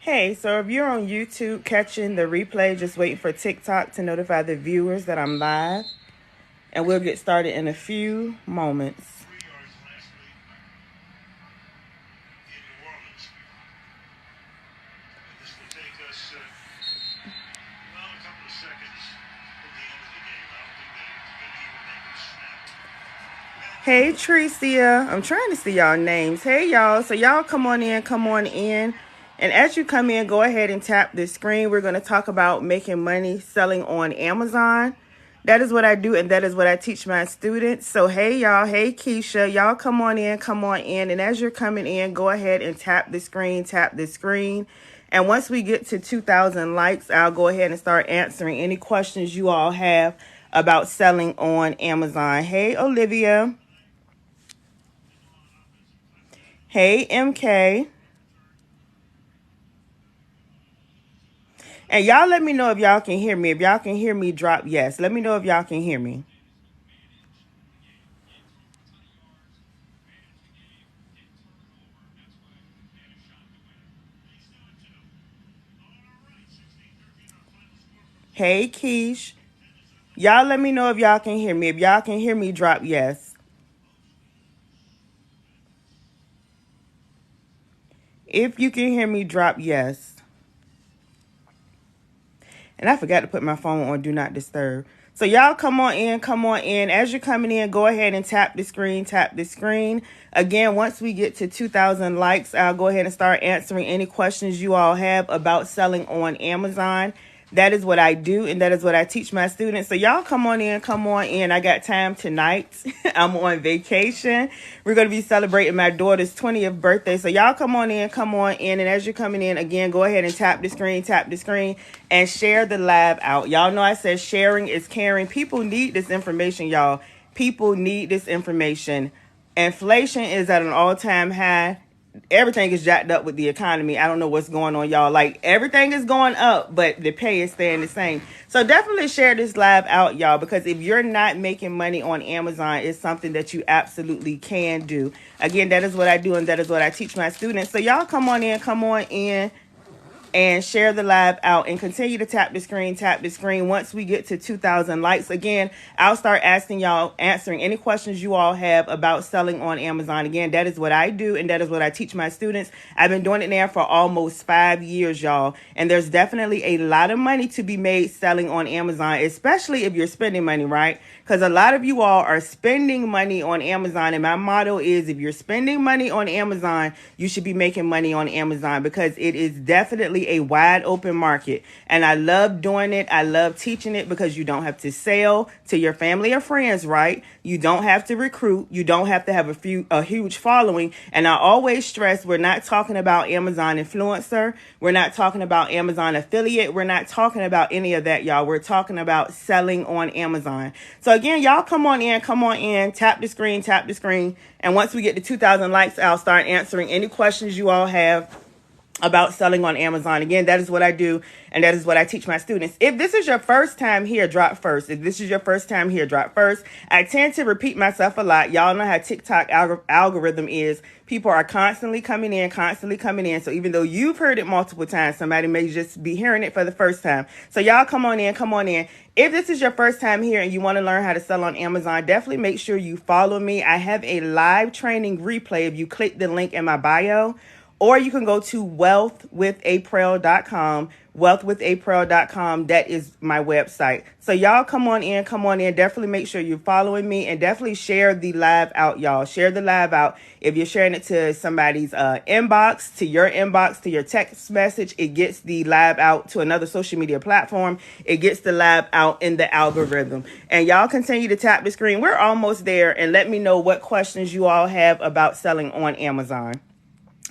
Hey, so if you're on YouTube catching the replay, just waiting for TikTok to notify the viewers that I'm live. And we'll get started in a few moments. Hey, Tricia. I'm trying to see y'all names. Hey, y'all. So y'all come on in. And as you come in, go ahead and tap the screen. We're going to talk about making money selling on Amazon. That is what I do, and that is what I teach my students. So, hey, y'all. Hey, Keisha. Y'all come on in. And as you're coming in, go ahead and tap the screen. And once we get to 2,000 likes, I'll go ahead and start answering any questions you all have about selling on Amazon. Hey, Olivia. Hey, MK. And y'all let me know if y'all can hear me. If y'all can hear me, drop yes. Let me know if y'all can hear me. Hey, Keish. Y'all let me know if y'all can hear me. If y'all can hear me, drop yes. If you can hear me, drop yes. And I forgot to put my phone on Do Not Disturb. So y'all come on in. As you're coming in, go ahead and tap the screen. Again, once we get to 2,000 likes, I'll go ahead and start answering any questions you all have about selling on Amazon. That is what I do, and that is what I teach my students. So y'all come on in. I got time tonight. I'm on vacation. We're going to be celebrating my daughter's 20th birthday. So y'all come on in. And as you're coming in, again, go ahead and tap the screen, and share the live out. Y'all know I said sharing is caring. People need this information, y'all. People need this information. Inflation is at an all-time high. Everything is jacked up with the economy. I don't know what's going on, y'all. Like, everything is going up, but the pay is staying the same. So definitely share this live out, y'all, because if you're not making money on Amazon, it's something that you absolutely can do. Again, that is what I do, and that is what I teach my students. So y'all come on in. And share the live out and continue to tap the screen. Once we get to 2,000 likes, again, I'll start asking y'all, answering any questions you all have about selling on Amazon. Again, that is what I do, and that is what I teach my students. I've been doing it now for almost 5 years, y'all. And there's definitely a lot of money to be made selling on Amazon, especially if you're spending money, right? Because a lot of you all are spending money on Amazon. And my motto is, if you're spending money on Amazon, you should be making money on Amazon, because it is definitely a wide open market. And I love doing it. I love teaching it, because you don't have to sell to your family or friends, right? You don't have to recruit. You don't have to have a huge following. And I always stress, we're not talking about Amazon influencer. We're not talking about Amazon affiliate. We're not talking about any of that, y'all. We're talking about selling on Amazon. So again, y'all come on in, tap the screen. And once we get to 2,000 likes, I'll start answering any questions you all have about selling on Amazon. Again, that is what I do, and that is what I teach my students. If this is your first time here, drop first. I tend to repeat myself a lot. Y'all know how TikTok algorithm is. People are constantly coming in. So even though you've heard it multiple times, somebody may just be hearing it for the first time. So y'all come on in. If this is your first time here and you want to learn how to sell on Amazon, definitely make sure you follow me. I have a live training replay if you click the link in my bio. Or you can go to wealthwithapril.com. Wealthwithapril.com. That is my website. So y'all come on in. Definitely make sure you're following me, and definitely share the live out, y'all. Share the live out. If you're sharing it to somebody's inbox, to your text message, it gets the live out to another social media platform. It gets the live out in the algorithm. And y'all continue to tap the screen. We're almost there. And let me know what questions you all have about selling on Amazon.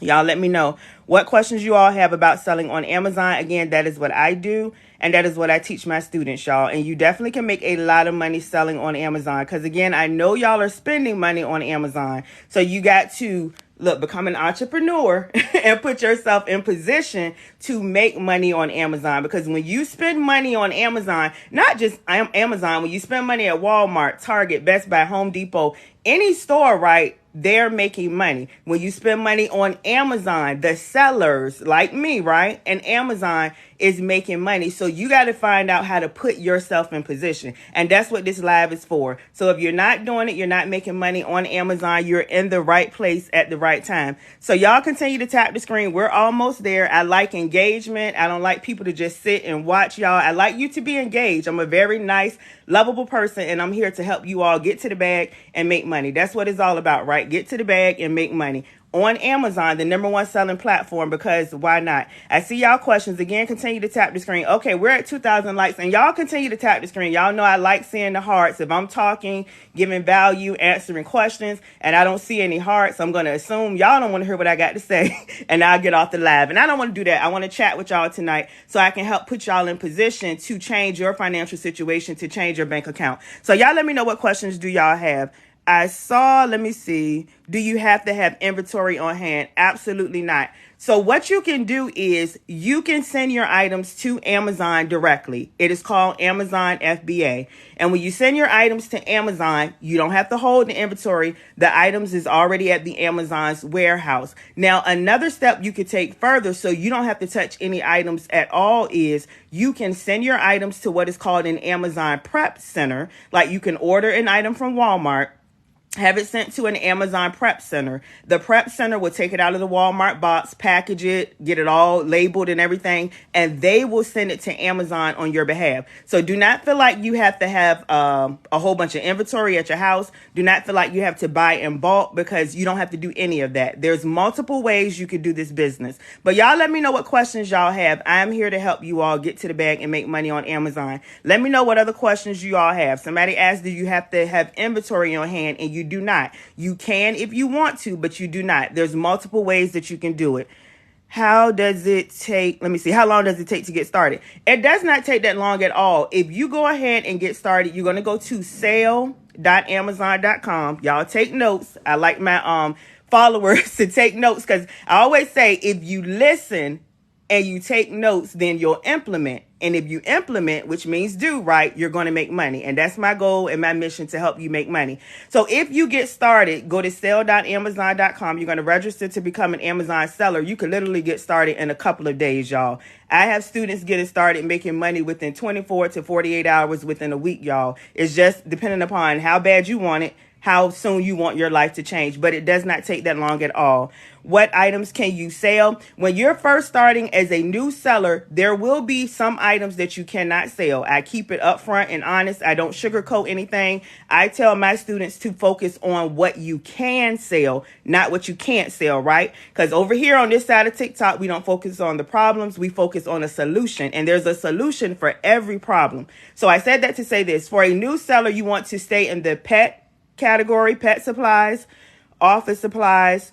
Y'all let me know what questions you all have about selling on Amazon. Again, that is what I do, and that is what I teach my students, y'all. And you definitely can make a lot of money selling on Amazon, because, again, I know y'all are spending money on Amazon. So you got to, become an entrepreneur and put yourself in position to make money on Amazon. Because when you spend money on Amazon, not just Amazon, when you spend money at Walmart, Target, Best Buy, Home Depot, any store, right? they're making money. When you spend money on Amazon, the sellers like me, right? And Amazon is making money. So you got to find out how to put yourself in position. And that's what this live is for. So if you're not doing it, you're not making money on Amazon, you're in the right place at the right time. So y'all continue to tap the screen. We're almost there. I like engagement. I don't like people to just sit and watch y'all. I like you to be engaged. I'm a very nice, lovable person, and I'm here to help you all get to the bag and make money. That's what it's all about, right? Get to the bag and make money on Amazon, the #1 selling platform, because why not? I see y'all questions. Again, continue to tap the screen. Okay, we're at 2,000 likes, and y'all continue to tap the screen. Y'all know I like seeing the hearts. If I'm talking, giving value, answering questions, and I don't see any hearts, I'm going to assume y'all don't want to hear what I got to say, and I'll get off the live. And I don't want to do that. I want to chat with y'all tonight so I can help put y'all in position to change your financial situation, to change your bank account. So y'all let me know what questions do y'all have. I saw, let me see, do you have to have inventory on hand? Absolutely not. So what you can do is you can send your items to Amazon directly. It is called Amazon FBA. And when you send your items to Amazon, you don't have to hold the inventory. The items is already at the Amazon's warehouse. Now, another step you could take further so you don't have to touch any items at all is you can send your items to what is called an Amazon Prep Center. Like you can order an item from Walmart, have it sent to an Amazon Prep Center. The Prep Center will take it out of the Walmart box, package it, get it all labeled and everything, and they will send it to Amazon on your behalf. So do not feel like you have to have a whole bunch of inventory at your house. Do not feel like you have to buy in bulk, because you don't have to do any of that. There's multiple ways you could do this business. But y'all let me know what questions y'all have. I'm here to help you all get to the bag and make money on Amazon. Let me know what other questions you all have. Somebody asked, do you have to have inventory on hand? And you do not. You can if you want to, but you do not. There's multiple ways that you can do it. How does it take? Let me see. How long does it take to get started? It does not take that long at all. If you go ahead and get started, you're going to go to sale.amazon.com. Y'all take notes. I like my followers to take notes, because I always say if you listen and you take notes, then you'll implement. And if you implement, which means do right, you're going to make money. And that's my goal and my mission, to help you make money. So if you get started, go to sale.amazon.com. You're going to register to become an Amazon seller. You can literally get started in a couple of days, y'all. I have students getting started making money within 24 to 48 hours within a week, y'all. It's just depending upon how bad you want it, how soon you want your life to change, but it does not take that long at all. What items can you sell? When you're first starting as a new seller, there will be some items that you cannot sell. I keep it upfront and honest. I don't sugarcoat anything. I tell my students to focus on what you can sell, not what you can't sell, right? Because over here on this side of TikTok, we don't focus on the problems. We focus on a solution, and there's a solution for every problem. So I said that to say this. For a new seller, you want to stay in the pet category: pet supplies, office supplies,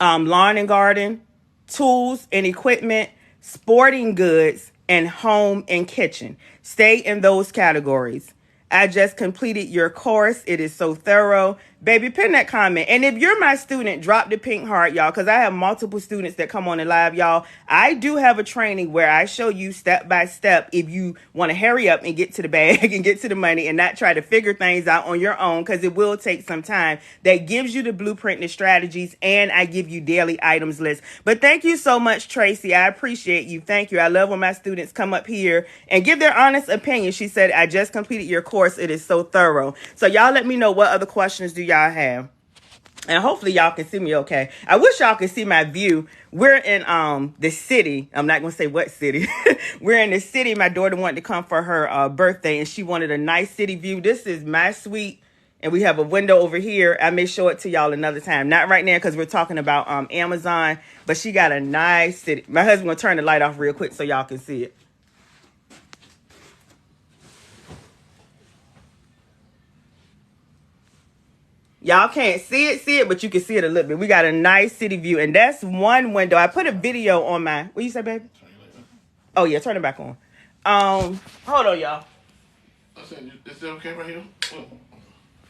lawn and garden, tools and equipment, sporting goods, and home and kitchen. Stay in those categories. I just completed your course. It is so thorough. Baby, pin that comment. And if you're my student, drop the pink heart, y'all, because I have multiple students that come on the live, y'all. I do have a training where I show you step by step if you want to hurry up and get to the bag and get to the money and not try to figure things out on your own, because it will take some time. That gives you the blueprint and the strategies, and I give you daily items lists. But thank you so much, Tracy. I appreciate you. Thank you. I love when my students come up here and give their honest opinion. She said, I just completed your course. It is so thorough. So y'all let me know what other questions do y'all have. And hopefully y'all can see me okay. I wish y'all could see my view. We're in the city. I'm not going to say what city. We're in the city. My daughter wanted to come for her birthday, and she wanted a nice city view. This is my suite, and we have a window over here. I may show it to y'all another time. Not right now, because we're talking about Amazon, but she got a nice city. My husband will turn the light off real quick so y'all can see it. Y'all can't see it, but you can see it a little bit. We got a nice city view, and that's one window. I put a video on my, what you say, baby? Oh, yeah, turn it back on. Hold on, y'all. Is it okay right here?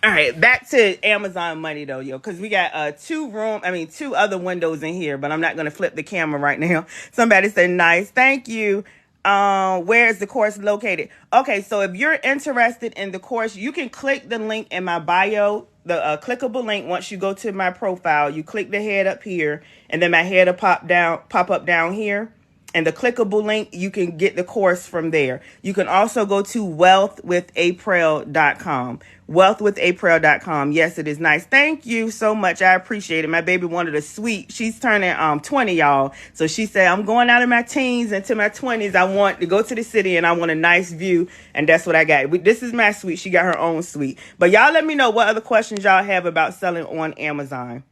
All right, back to Amazon money, though, yo, because we got two other windows in here, but I'm not going to flip the camera right now. Somebody said, nice. Thank you. Where is the course located? Okay, so if you're interested in the course, you can click the link in my bio. the clickable link. Once you go to my profile, you click the head up here, and then my head will pop up down here. And the clickable link, you can get the course from there. You can also go to wealthwithapril.com. Wealthwithapril.com. Yes, it is nice. Thank you so much. I appreciate it. My baby wanted a suite. She's turning 20, y'all. So she said, I'm going out of my teens into my 20s. I want to go to the city and I want a nice view. And that's what I got. This is my suite. She got her own suite. But y'all let me know what other questions y'all have about selling on Amazon.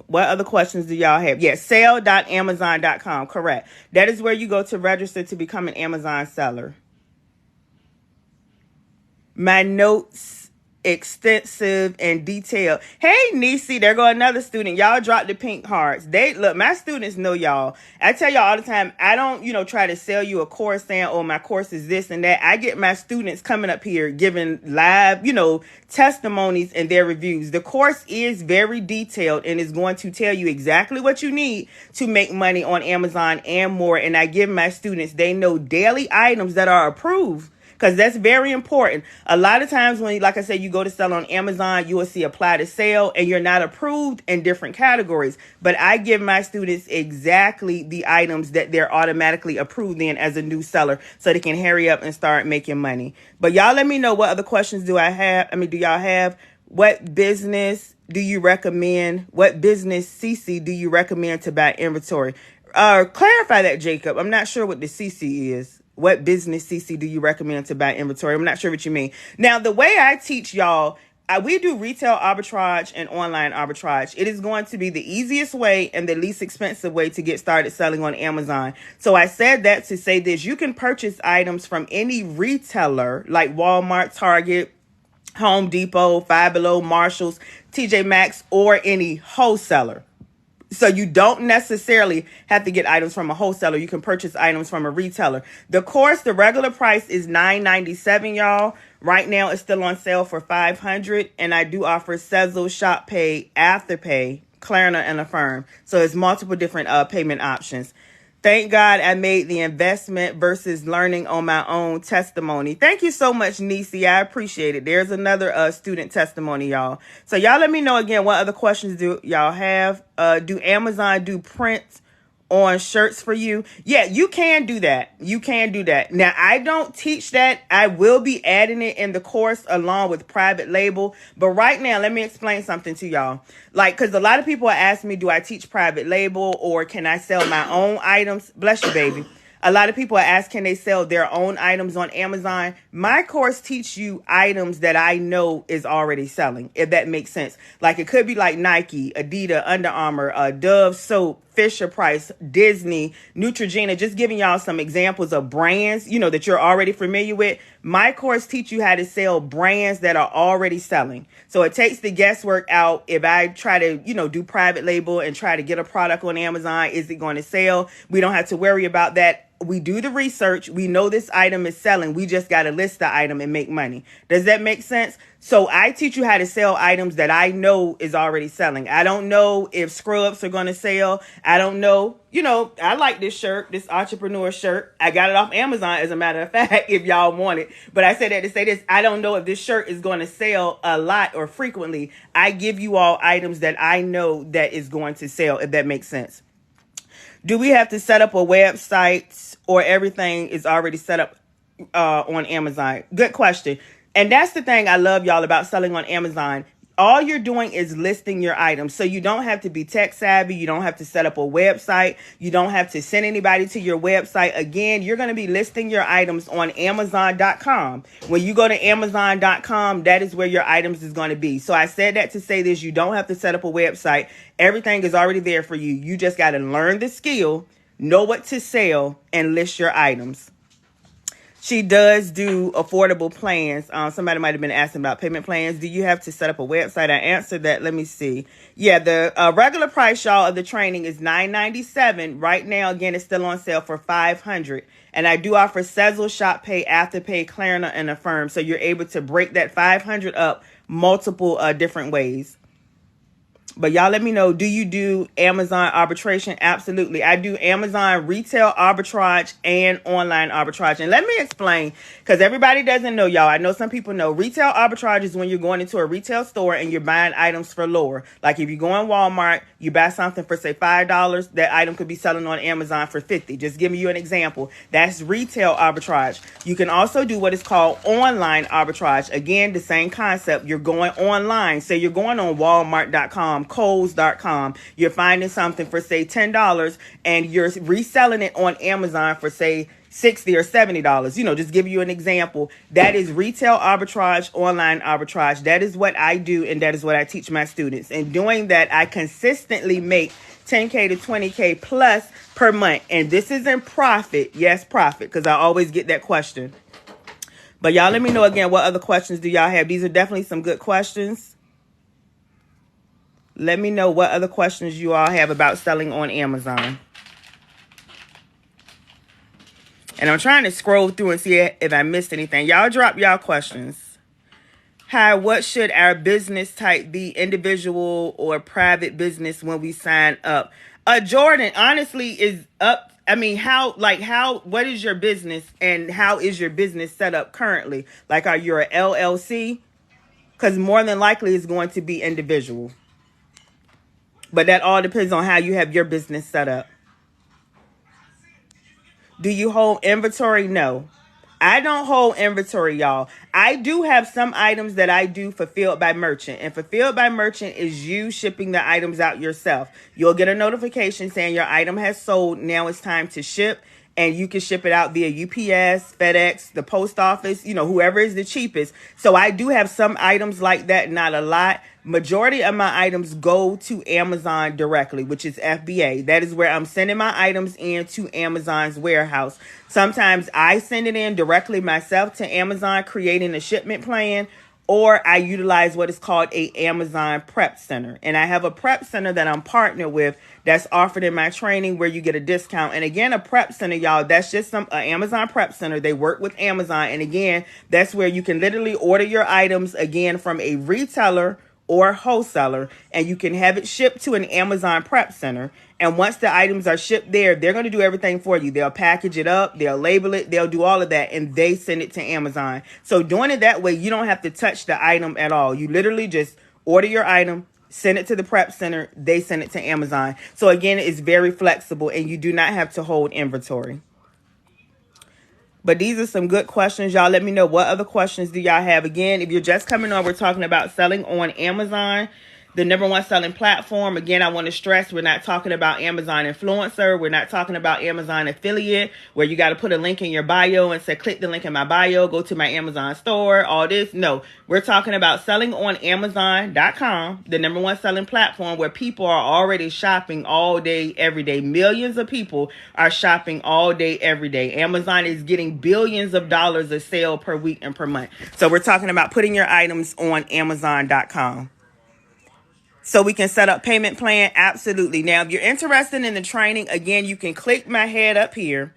What other questions do y'all have? Yes, sell.amazon.com. Correct. That is where you go to register to become an Amazon seller. My notes, extensive and detailed. Hey, Nisi, there go another student. Y'all drop the pink hearts. Look, my students know y'all. I tell y'all all the time, I don't, try to sell you a course saying, oh, my course is this and that. I get my students coming up here giving live, testimonies and their reviews. The course is very detailed and is going to tell you exactly what you need to make money on Amazon and more. And I give my students, they know daily items that are approved, because that's very important. A lot of times when, like I said, you go to sell on Amazon, you will see apply to sale and you're not approved in different categories. But I give my students exactly the items that they're automatically approved in as a new seller so they can hurry up and start making money. But y'all let me know what other questions do y'all have? What business do you recommend? What business CC do you recommend to buy inventory? Clarify that, Jacob. I'm not sure what the CC is. What business CC do you recommend to buy inventory? I'm not sure what you mean. Now, the way I teach y'all, we do retail arbitrage and online arbitrage. It is going to be the easiest way and the least expensive way to get started selling on Amazon. So I said that to say this. You can purchase items from any retailer like Walmart, Target, Home Depot, Five Below, Marshalls, TJ Maxx, or any wholesaler. So you don't necessarily have to get items from a wholesaler. You can purchase items from a retailer. The course, the regular price is $9.97, y'all. Right now, it's still on sale for $500. And I do offer Sezzle, Shoppay, Afterpay, Klarna, and Affirm. So it's multiple different payment options. Thank God I made the investment versus learning on my own testimony. Thank you so much, Nisi. I appreciate it. There's another student testimony, y'all. So y'all let me know again, what other questions do y'all have? Do Amazon do prints on shirts for you? Yeah, you can do that. You can do that. Now, I don't teach that. I will be adding it in the course along with private label. But right now, let me explain something to y'all. Because a lot of people are asking me, do I teach private label or can I sell my own items? Bless you, baby. A lot of people are asking, can they sell their own items on Amazon? My course teaches you items that I know is already selling, if that makes sense. Like it could be like Nike, Adidas, Under Armour, Dove soap, Fisher Price, Disney, Neutrogena, just giving y'all some examples of brands, that you're already familiar with. My course teaches you how to sell brands that are already selling. So it takes the guesswork out. If I try to, do private label and try to get a product on Amazon, is it going to sell? We don't have to worry about that. We do the research. We know this item is selling. We just got to list the item and make money. Does that make sense? So I teach you how to sell items that I know is already selling. I don't know if scrubs are going to sell. I don't know. I like this shirt, this entrepreneur shirt. I got it off Amazon, as a matter of fact, if y'all want it. But I said that to say this. I don't know if this shirt is going to sell a lot or frequently. I give you all items that I know that is going to sell, if that makes sense. Do we have to set up a website or everything is already set up on Amazon? Good question. And that's the thing I love, y'all, about selling on Amazon. All you're doing is listing your items. So you don't have to be tech savvy. You don't have to set up a website. You don't have to send anybody to your website. Again, you're going to be listing your items on Amazon.com. When you go to Amazon.com, that is where your items is going to be. So I said that to say this. You don't have to set up a website. Everything is already there for you. You just got to learn the skill, know what to sell, and list your items. She does do affordable plans. Somebody might have been asking about payment plans. Do you have to set up a website? I answered that. Let me see. Yeah, the regular price, y'all, of the training is $9.97. Right now, again, it's still on sale for $500. And I do offer Sezzle, Shoppay, Afterpay, Klarna, and Affirm. So you're able to break that $500 up multiple different ways. But y'all let me know, do you do Amazon arbitration? Absolutely. I do Amazon retail arbitrage and online arbitrage. And let me explain, because everybody doesn't know, y'all. I know some people know. Retail arbitrage is when you're going into a retail store and you're buying items for lower. Like if you go in Walmart, you buy something for, say, $5. That item could be selling on Amazon for $50. Just giving you an example. That's retail arbitrage. You can also do what is called online arbitrage. Again, the same concept. You're going online. Say you're going on Walmart.com, Kohl's.com. You're finding something for, say, $10 and you're reselling it on Amazon for, say, $60 or $70. Just give you an example. That is retail arbitrage, online arbitrage. That is what I do, and that is what I teach my students. And doing that, I consistently make $10K to $20K plus per month. And this is in profit. Yes, profit, because I always get that question. But y'all let me know again, what other questions do y'all have? These are definitely some good questions. Let me know what other questions you all have about selling on Amazon. And I'm trying to scroll through and see if I missed anything. Y'all drop y'all questions. Hi, what should our business type be? Individual or private business when we sign up? Jordan, honestly, is up. I mean, what is your business and how is your business set up currently? Like, are you an LLC? Because more than likely it's going to be individual. But that all depends on how you have your business set up. Do you hold inventory? No. I don't hold inventory, y'all. I do have some items that I do fulfilled by merchant. And fulfilled by merchant is you shipping the items out yourself. You'll get a notification saying your item has sold. Now it's time to ship. And you can ship it out via UPS, FedEx, the post office, whoever is the cheapest. So I do have some items like that, not a lot. Majority of my items go to Amazon directly, which is FBA. That is where I'm sending my items in to Amazon's warehouse. Sometimes I send it in directly myself to Amazon, creating a shipment plan, or I utilize what is called a Amazon prep center. And I have a prep center that I'm partnered with that's offered in my training where you get a discount. And again, a prep center, y'all, that's just some Amazon prep center. They work with Amazon. And again, that's where you can literally order your items again from a retailer or wholesaler, and you can have it shipped to an Amazon prep center. And once the items are shipped there, they're going to do everything for you. They'll package it up, they'll label it, they'll do all of that, and they send it to Amazon. So doing it that way, you don't have to touch the item at all. You literally just order your item, send it to the prep center, they send it to Amazon. So again, it's very flexible, and you do not have to hold inventory. But these are some good questions. Y'all let me know, what other questions do y'all have? Again, if you're just coming on, we're talking about selling on Amazon, the #1 selling platform. Again, I want to stress, we're not talking about Amazon influencer. We're not talking about Amazon affiliate, where you got to put a link in your bio and say, click the link in my bio, go to my Amazon store, all this. No, we're talking about selling on Amazon.com, the #1 selling platform, where people are already shopping all day, every day. Millions of people are shopping all day, every day. Amazon is getting billions of dollars of sale per week and per month. So we're talking about putting your items on Amazon.com. So we can set up payment plan? Absolutely. Now, if you're interested in the training, again, you can click my head up here,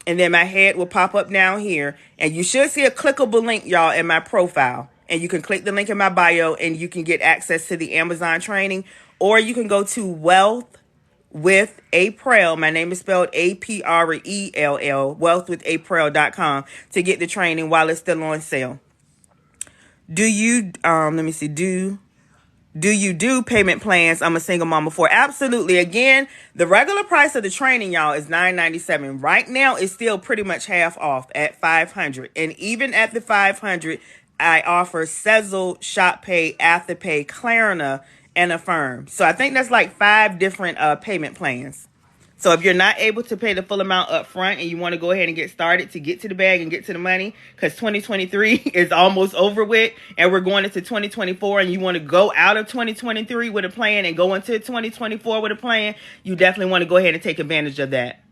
and then my head will pop up down here. And you should see a clickable link, y'all, in my profile. And you can click the link in my bio, and you can get access to the Amazon training. Or you can go to Wealth with April. My name is spelled Aprell, wealthwithapril.com, to get the training while it's still on sale. Do you, do you do payment plans? I'm a single mom before. Absolutely. Again, the regular price of the training, y'all, is $9.97. Right now, it's still pretty much half off at $500. And even at the $500, I offer Sezzle, Shoppay, Afterpay, Klarna, and Affirm. So I think that's like 5 different payment plans. So if you're not able to pay the full amount up front and you want to go ahead and get started to get to the bag and get to the money, because 2023 is almost over with and we're going into 2024, and you want to go out of 2023 with a plan and go into 2024 with a plan, you definitely want to go ahead and take advantage of that.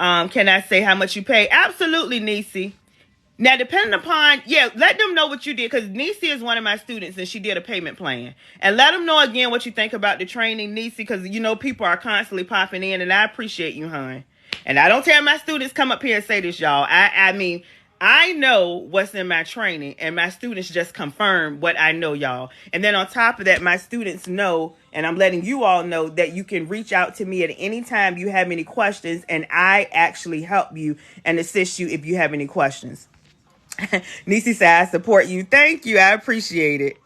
Can I say how much you pay? Absolutely, Nisi. Now, depending upon, let them know what you did, because Nisi is one of my students and she did a payment plan. And let them know again what you think about the training, Nisi, because people are constantly popping in, and I appreciate you, hon. And I don't tell my students come up here and say this, y'all. I mean, I know what's in my training, and my students just confirm what I know, y'all. And then on top of that, my students know, and I'm letting you all know, that you can reach out to me at any time you have any questions, and I actually help you and assist you if you have any questions. Nisi said, I support you. Thank you. I appreciate it.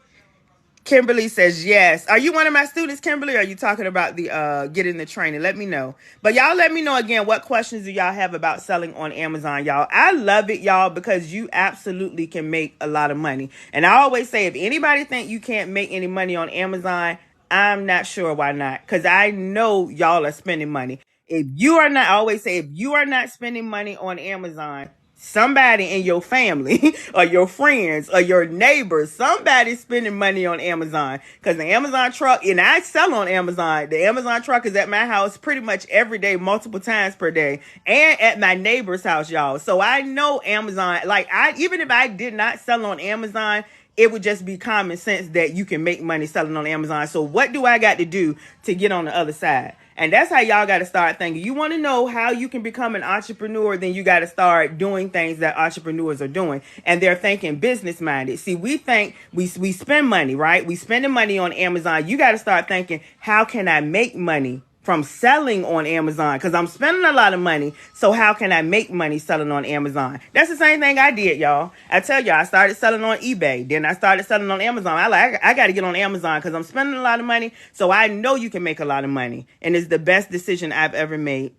Kimberly says yes. Are you one of my students, Kimberly? Or are you talking about the getting the training? Let me know. But y'all let me know again, what questions do y'all have about selling on Amazon, y'all? I love it, y'all, because you absolutely can make a lot of money. And I always say, if anybody think you can't make any money on Amazon, I'm not sure why not. Because I know y'all are spending money. If you are not, I always say, if you are not spending money on Amazon, somebody in your family or your friends or your neighbors, somebody's spending money on Amazon, because the Amazon truck, and I sell on Amazon, the Amazon truck is at my house pretty much every day, multiple times per day, and at my neighbor's house, y'all. So I know Amazon, like, even if I did not sell on Amazon, it would just be common sense that you can make money selling on Amazon. So what do I got to do to get on the other side? And that's how y'all got to start thinking. You want to know how you can become an entrepreneur, then you got to start doing things that entrepreneurs are doing. And they're thinking business minded. See, we think we spend money, right? We spending money on Amazon. You got to start thinking, how can I make money from selling on Amazon? Because I'm spending a lot of money. So how can I make money selling on Amazon? That's the same thing I did, y'all. I tell y'all, I started selling on eBay. Then I started selling on Amazon. I got to get on Amazon because I'm spending a lot of money. So I know you can make a lot of money. And it's the best decision I've ever made.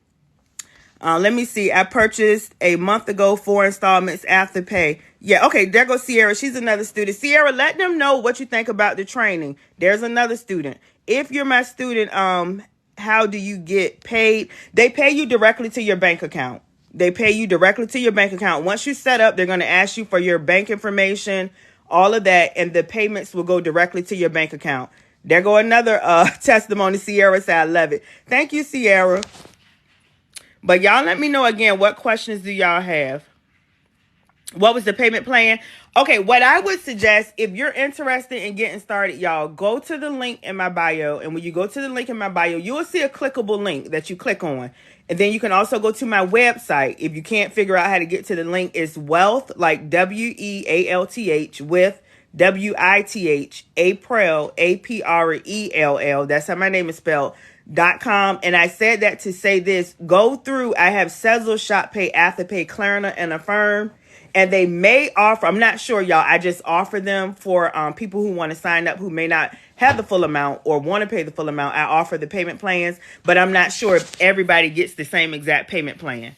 Let me see. I purchased a month ago 4 installments Afterpay. Yeah, okay, there goes Sierra. She's another student. Sierra, let them know what you think about the training. There's another student. If you're my student, how do you get paid? They pay you directly to your bank account. They pay you directly to your bank account. Once you set up, they're going to ask you for your bank information, all of that, and the payments will go directly to your bank account. There go another testimony. Sierra said, I love it. Thank you, Sierra. But y'all let me know again, what questions do y'all have? What was the payment plan? Okay, what I would suggest, if you're interested in getting started, y'all, go to the link in my bio. And when you go to the link in my bio, you will see a clickable link that you click on. And then you can also go to my website. If you can't figure out how to get to the link, it's wealth, like WEALTH, with WITH, April, APRELL. That's how my name is spelled. .com. And I said that to say this. Go through. I have Sezzle, Shoppay, Afterpay, Klarna, and Affirm. And they may offer, I'm not sure, y'all. I just offer them for people who want to sign up who may not have the full amount or want to pay the full amount. I offer the payment plans, but I'm not sure if everybody gets the same exact payment plan.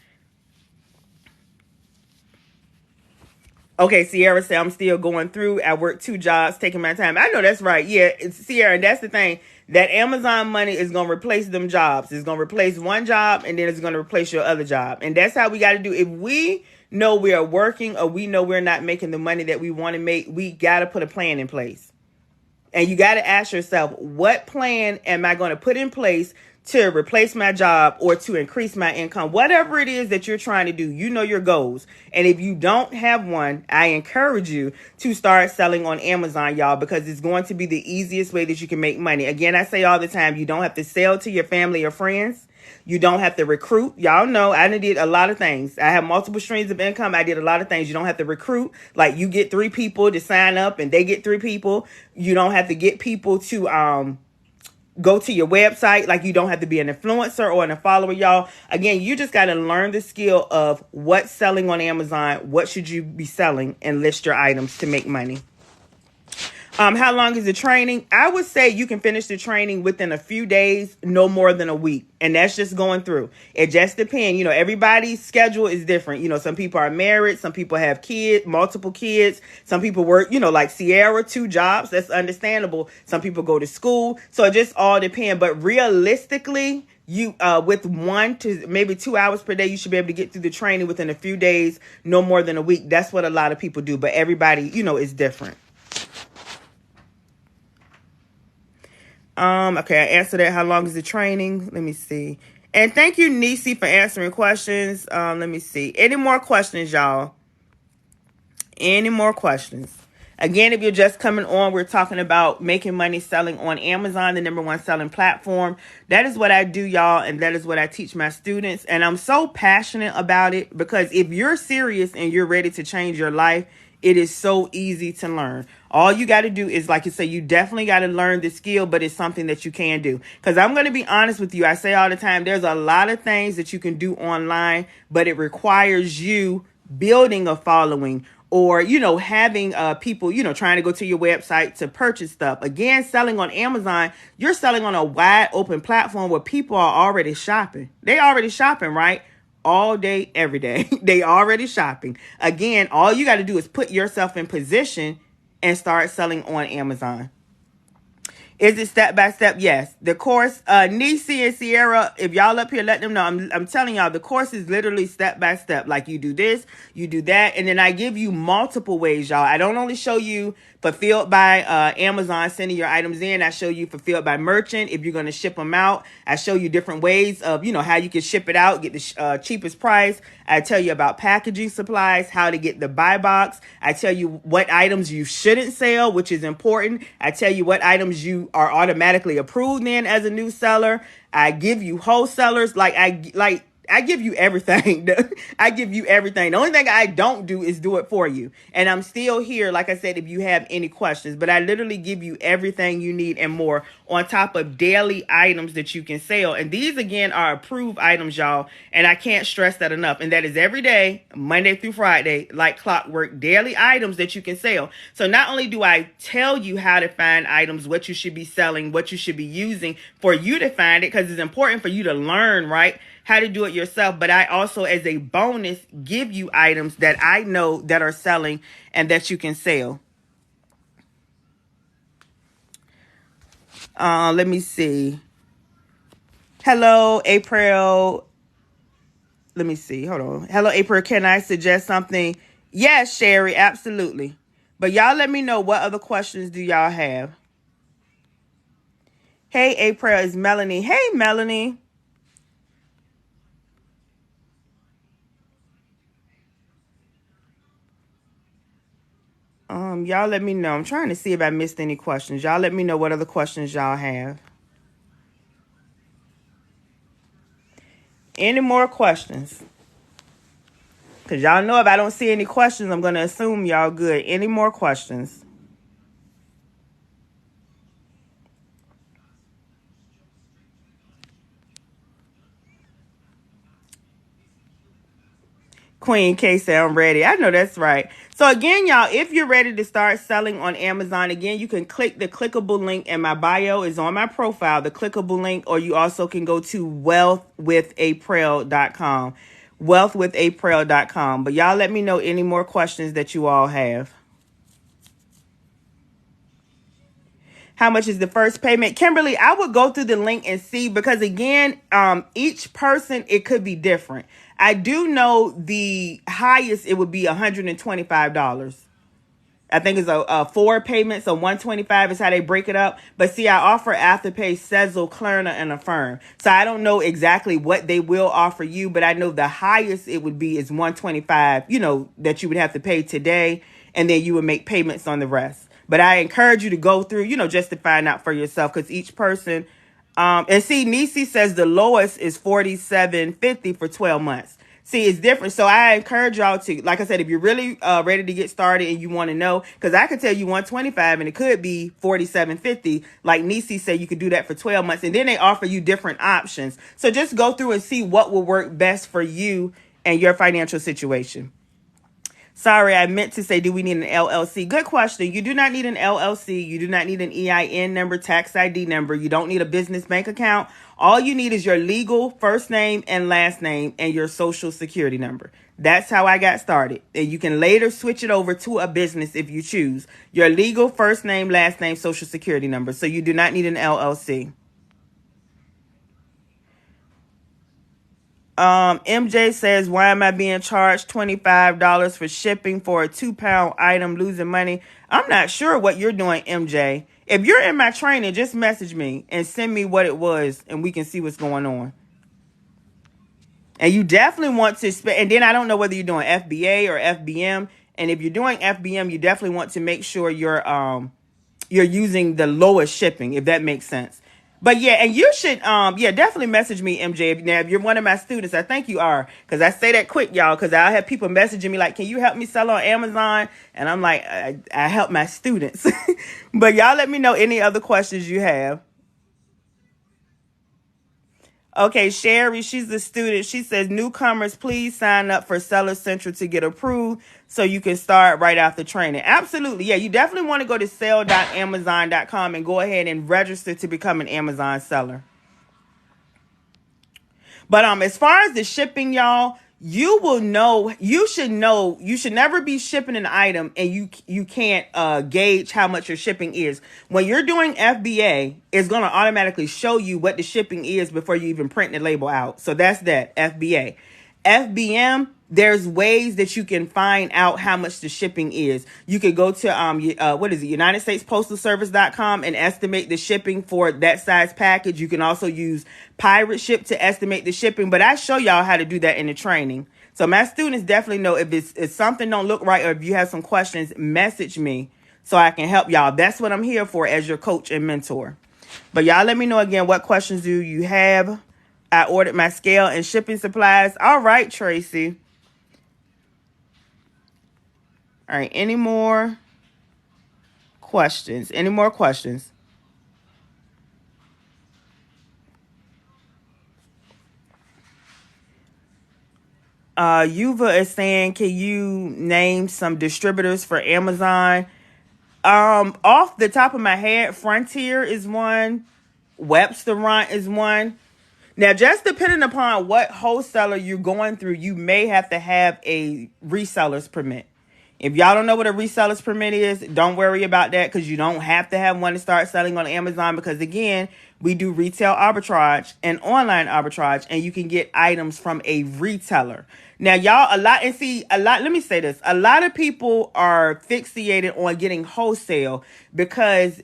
Okay, Sierra said, I'm still going through. I work 2 jobs, taking my time. I know that's right. Yeah, it's Sierra, and that's the thing. That Amazon money is going to replace them jobs. It's going to replace one job, and then it's going to replace your other job. And that's how we got to do. If we know we are working, or we know we're not making the money that we want to make, we got to put a plan in place. And you got to ask yourself, what plan am I going to put in place to replace my job or to increase my income? Whatever it is that you're trying to do, you know your goals. And if you don't have one, I encourage you to start selling on Amazon, y'all, because it's going to be the easiest way that you can make money. Again, I say all the time, you don't have to sell to your family or friends. You don't have to recruit. Y'all know I did a lot of things. I have multiple streams of income. I did a lot of things. You don't have to recruit. Like, you get 3 people to sign up and they get 3 people. You don't have to get people to go to your website. Like, you don't have to be an influencer or a follower, y'all. Again, you just got to learn the skill of what's selling on Amazon. What should you be selling, and list your items to make money. How long is the training? I would say you can finish the training within a few days, no more than a week. And that's just going through. It just depends. You know, everybody's schedule is different. You know, some people are married. Some people have kids, multiple kids. Some people work, you know, like Sierra, 2 jobs. That's understandable. Some people go to school. So it just all depends. But realistically, you with 1 to maybe 2 hours per day, you should be able to get through the training within a few days, no more than a week. That's what a lot of people do. But everybody, you know, is different. Okay, I answered that. How long is the training? Let me see. And thank you, Nisi, for answering questions. Let me see. Any more questions, y'all? Any more questions? Again, if you're just coming on, we're talking about making money selling on Amazon, the #1 selling platform. That is what I do, y'all, and that is what I teach my students. And I'm so passionate about it because if you're serious and you're ready to change your life, it is so easy to learn. All you got to do is, like you say, you definitely got to learn the skill, but it's something that you can do. Because I'm going to be honest with you. I say all the time, there's a lot of things that you can do online, but it requires you building a following or, having people, trying to go to your website to purchase stuff. Again, selling on Amazon, you're selling on a wide open platform where people are already shopping. They already shopping, right? All day, every day. They already shopping. Again, all you got to do is put yourself in position and start selling on Amazon. Is it step by step? Yes. The course, Nisi and Sierra, if y'all up here, let them know. I'm telling y'all, the course is literally step by step. Like you do this, you do that, and then I give you multiple ways, y'all. I don't only show you fulfilled by Amazon, sending your items in. I show you fulfilled by merchant if you're going to ship them out. I show you different ways of, how you can ship it out, get the cheapest price. I tell you about packaging supplies, how to get the buy box. I tell you what items you shouldn't sell, which is important. I tell you what items you are automatically approved in as a new seller. I give you wholesalers, I give you everything. I give you everything. The only thing I don't do is do it for you. And I'm still here, like I said, if you have any questions. But I literally give you everything you need and more on top of daily items that you can sell. And these, again, are approved items, y'all. And I can't stress that enough. And that is every day, Monday through Friday, like clockwork, daily items that you can sell. So not only do I tell you how to find items, what you should be selling, what you should be using for you to find it, because it's important for you to learn, right, how to do it yourself. But I also, as a bonus, give you items that I know that are selling and that you can sell. Let me see. Hello, April. Let me see. Hold on. Hello, April. Can I suggest something? Yes, Sherry. Absolutely. But y'all let me know, what other questions do y'all have? Hey, April, is Melanie. Hey, Melanie. Y'all let me know. I'm trying to see if I missed any questions. Y'all let me know what other questions y'all have. Any more questions? Because y'all know if I don't see any questions, I'm going to assume y'all good. Any more questions? Queen K said, I'm ready. I know that's right. So again, y'all, if you're ready to start selling on Amazon, again, you can click the clickable link in my bio. Is on my profile, the clickable link, or you also can go to wealthwithapril.com. Wealthwithapril.com. But y'all let me know any more questions that you all have. How much is the first payment? Kimberly, I would go through the link and see, because again, each person, it could be different. I do know the highest, it would be $125. I think it's a 4 payments, so $125 is how they break it up. But see, I offer Afterpay, Sezzle, Klarna, and Affirm. So I don't know exactly what they will offer you, but I know the highest it would be is $125, that you would have to pay today, and then you would make payments on the rest. But I encourage you to go through, just to find out for yourself, because each person, and see, Nisi says the lowest is $47.50 for 12 months. See, it's different. So I encourage y'all to, like I said, if you're really ready to get started and you want to know, because I could tell you $125 and it could be $47.50. Like Nisi said, you could do that for 12 months. And then they offer you different options. So just go through and see what will work best for you and your financial situation. Sorry, I meant to say, do we need an LLC? Good question. You do not need an LLC. You do not need an EIN number, tax ID number. You don't need a business bank account. All you need is your legal first name and last name and your social security number. That's how I got started. And you can later switch it over to a business if you choose. Your legal first name, last name, social security number. So you do not need an LLC. MJ says, why am I being charged $25 for shipping for a 2-pound item, losing money? I'm not sure what you're doing, MJ. If you're in my training, just message me and send me what it was, and we can see what's going on. And you definitely want to spend, and then I don't know whether you're doing FBA or FBM, And if you're doing FBM, you definitely want to make sure you're using the lowest shipping, if that makes sense. But yeah, and you should definitely message me, MJ. If you're one of my students, I think you are, because I say that quick, y'all, because I'll have people messaging me like, can you help me sell on Amazon? And I'm like, I help my students. But y'all let me know any other questions you have. Okay, Sherry, she's a student. She says, newcomers, please sign up for Seller Central to get approved so you can start right after training. Absolutely. Yeah, you definitely want to go to sell.amazon.com and go ahead and register to become an Amazon seller. But as far as the shipping, y'all, you should never be shipping an item and you can't gauge how much your shipping is. When you're doing FBA, it's going to automatically show you what the shipping is before you even print the label out. So that's that, FBA. FBM, there's ways that you can find out how much the shipping is. You could go to United States Postal Service.com and estimate the shipping for that size package. You can also use Pirate Ship to estimate the shipping, but I show y'all how to do that in the training. So my students definitely know if something don't look right or if you have some questions, message me so I can help y'all. That's what I'm here for as your coach and mentor. But y'all let me know again, what questions do you have? I ordered my scale and shipping supplies. All right, Tracy. All right, any more questions? Any more questions? Yuva is saying, can you name some distributors for Amazon? Off the top of my head, Frontier is one. Websterant is one. Now, just depending upon what wholesaler you're going through, you may have to have a reseller's permit. If y'all don't know what a reseller's permit is, don't worry about that, because you don't have to have one to start selling on Amazon, because again, we do retail arbitrage and online arbitrage, and you can get items from a retailer. Now, y'all, let me say this. A lot of people are fixated on getting wholesale because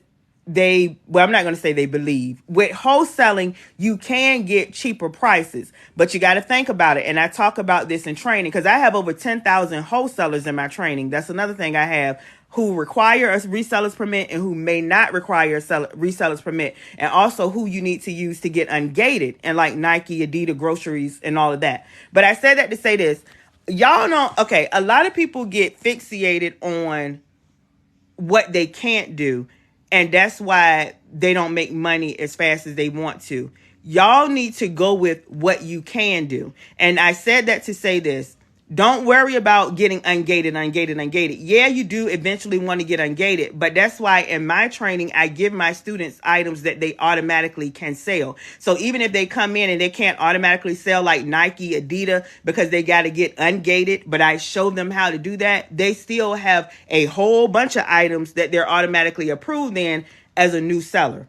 I'm not going to say they believe. With wholesaling, you can get cheaper prices, but you got to think about it. And I talk about this in training because I have over 10,000 wholesalers in my training. That's another thing I have, who require a reseller's permit and who may not require a reseller's permit, and also who you need to use to get ungated, and like Nike, Adidas, groceries, and all of that. But I said that to say this. Y'all know, okay, a lot of people get fixated on what they can't do, and that's why they don't make money as fast as they want to. Y'all need to go with what you can do. And I said that to say this. Don't worry about getting ungated. Yeah, you do eventually want to get ungated, but that's why in my training, I give my students items that they automatically can sell. So even if they come in and they can't automatically sell like Nike, Adidas, because they got to get ungated, but I show them how to do that, they still have a whole bunch of items that they're automatically approved in as a new seller.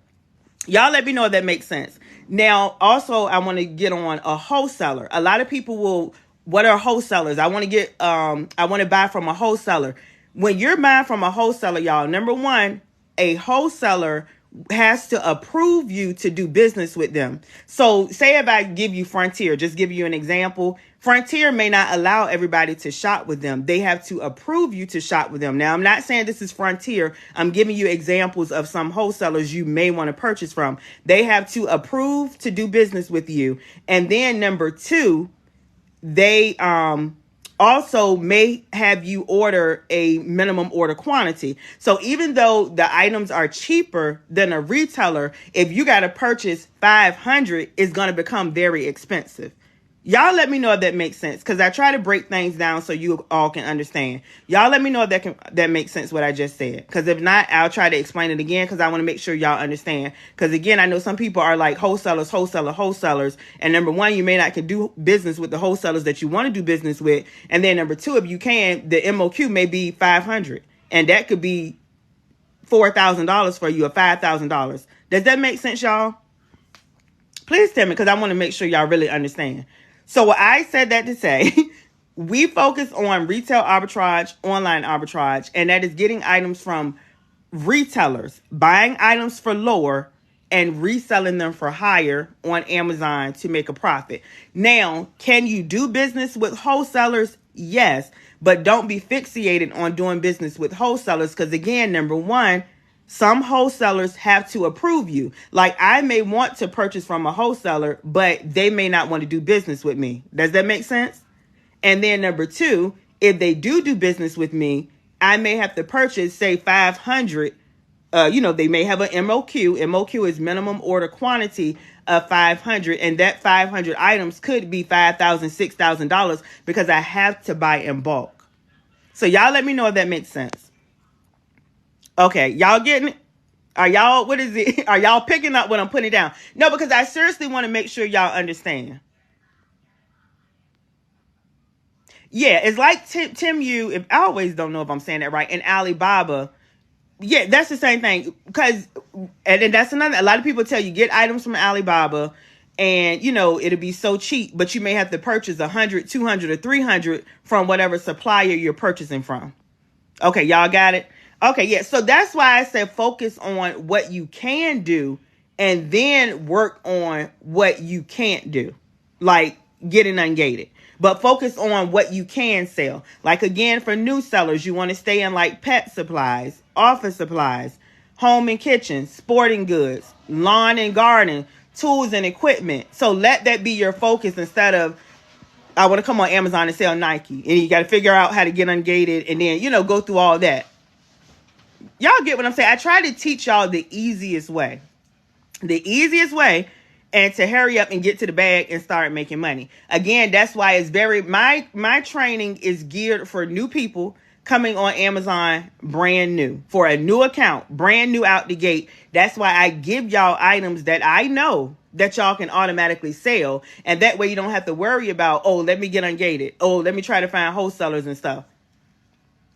Y'all let me know if that makes sense. Now, also, I want to get on a wholesaler. A lot of people what are wholesalers? I want to buy from a wholesaler. When you're buying from a wholesaler, y'all, number one, a wholesaler has to approve you to do business with them. So say if I give you Frontier, just give you an example. Frontier may not allow everybody to shop with them. They have to approve you to shop with them. Now, I'm not saying this is Frontier. I'm giving you examples of some wholesalers you may want to purchase from. They have to approve to do business with you. And then number two, they also may have you order a minimum order quantity. So even though the items are cheaper than a retailer, if you got to purchase 500, it's going to become very expensive. Y'all let me know if that makes sense, because I try to break things down so you all can understand. Y'all let me know if that makes sense, what I just said. Because if not, I'll try to explain it again, because I want to make sure y'all understand. Because again, I know some people are like wholesalers. And number one, you may not can do business with the wholesalers that you want to do business with. And then number two, if you can, the MOQ may be 500. And that could be $4,000 for you, or $5,000. Does that make sense, y'all? Please tell me, because I want to make sure y'all really understand. So I said that to say, we focus on retail arbitrage, online arbitrage, and that is getting items from retailers, buying items for lower and reselling them for higher on Amazon to make a profit. Now, can you do business with wholesalers? Yes, but don't be fixated on doing business with wholesalers because, again, number one, some wholesalers have to approve you. Like, I may want to purchase from a wholesaler, but they may not want to do business with me. Does that make sense? And then number two, if they do business with me, I may have to purchase, say, 500. They may have an MOQ. MOQ is minimum order quantity of 500. And that 500 items could be $5,000, $6,000 because I have to buy in bulk. So y'all let me know if that makes sense. Okay, y'all getting it? Are y'all, what is it? Are y'all picking up what I'm putting down? No, because I seriously want to make sure y'all understand. Yeah, it's like Tim Yu, if I always don't know if I'm saying that right, and Alibaba. Yeah, that's the same thing. Because, and that's another, a lot of people tell you get items from Alibaba and, it'll be so cheap, but you may have to purchase 100, 200, or 300 from whatever supplier you're purchasing from. Okay, y'all got it? Okay, yeah. So that's why I said focus on what you can do and then work on what you can't do. Like getting ungated. But focus on what you can sell. Like, again, for new sellers, you want to stay in like pet supplies, office supplies, home and kitchen, sporting goods, lawn and garden, tools and equipment. So let that be your focus instead of, I want to come on Amazon and sell Nike. And you got to figure out how to get ungated and then, go through all that. Y'all get what I'm saying? I try to teach y'all the easiest way. The easiest way, and to hurry up and get to the bag and start making money. Again, that's why it's my training is geared for new people coming on Amazon brand new. For a new account, brand new out the gate. That's why I give y'all items that I know that y'all can automatically sell. And that way you don't have to worry about, oh, let me get ungated. Oh, let me try to find wholesalers and stuff.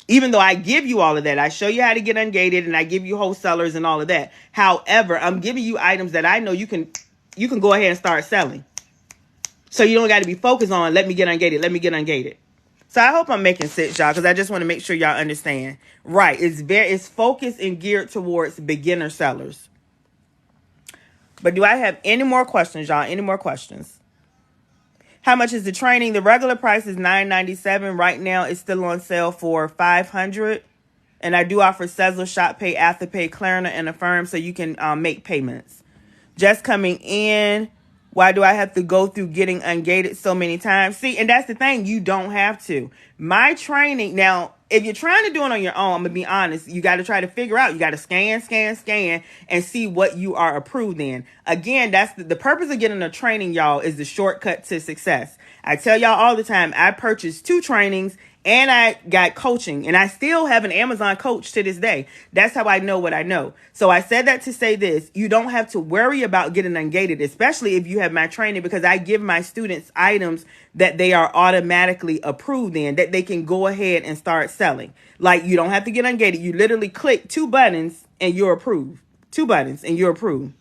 Even though I give you all of that, I show you how to get ungated and I give you wholesalers and all of that. However, I'm giving you items that I know you can go ahead and start selling. So you don't got to be focused on, let me get ungated, let me get ungated. So I hope I'm making sense, y'all, because I just want to make sure y'all understand. Right, it's focused and geared towards beginner sellers. But do I have any more questions, y'all? Any more questions? How much is the training? The regular price is $9.97. Right now, it's still on sale for $500. And I do offer Sezzle, Shoppay, Afterpay, Klarna, and Affirm, so you can make payments. Just coming in. Why do I have to go through getting ungated so many times? See, and that's the thing. You don't have to. My training, now, if you're trying to do it on your own, I'm going to be honest, you got to try to figure out. You got to scan, and see what you are approved in. Again, that's the purpose of getting a training, y'all, is the shortcut to success. I tell y'all all the time, I purchased 2 trainings and I got coaching, and I still have an Amazon coach to this day. That's how I know what I know. So I said that to say this: you don't have to worry about getting ungated, especially if you have my training, because I give my students items that they are automatically approved in, that they can go ahead and start selling. Like, you don't have to get ungated. You literally click 2 buttons and you're approved. 2 buttons and you're approved.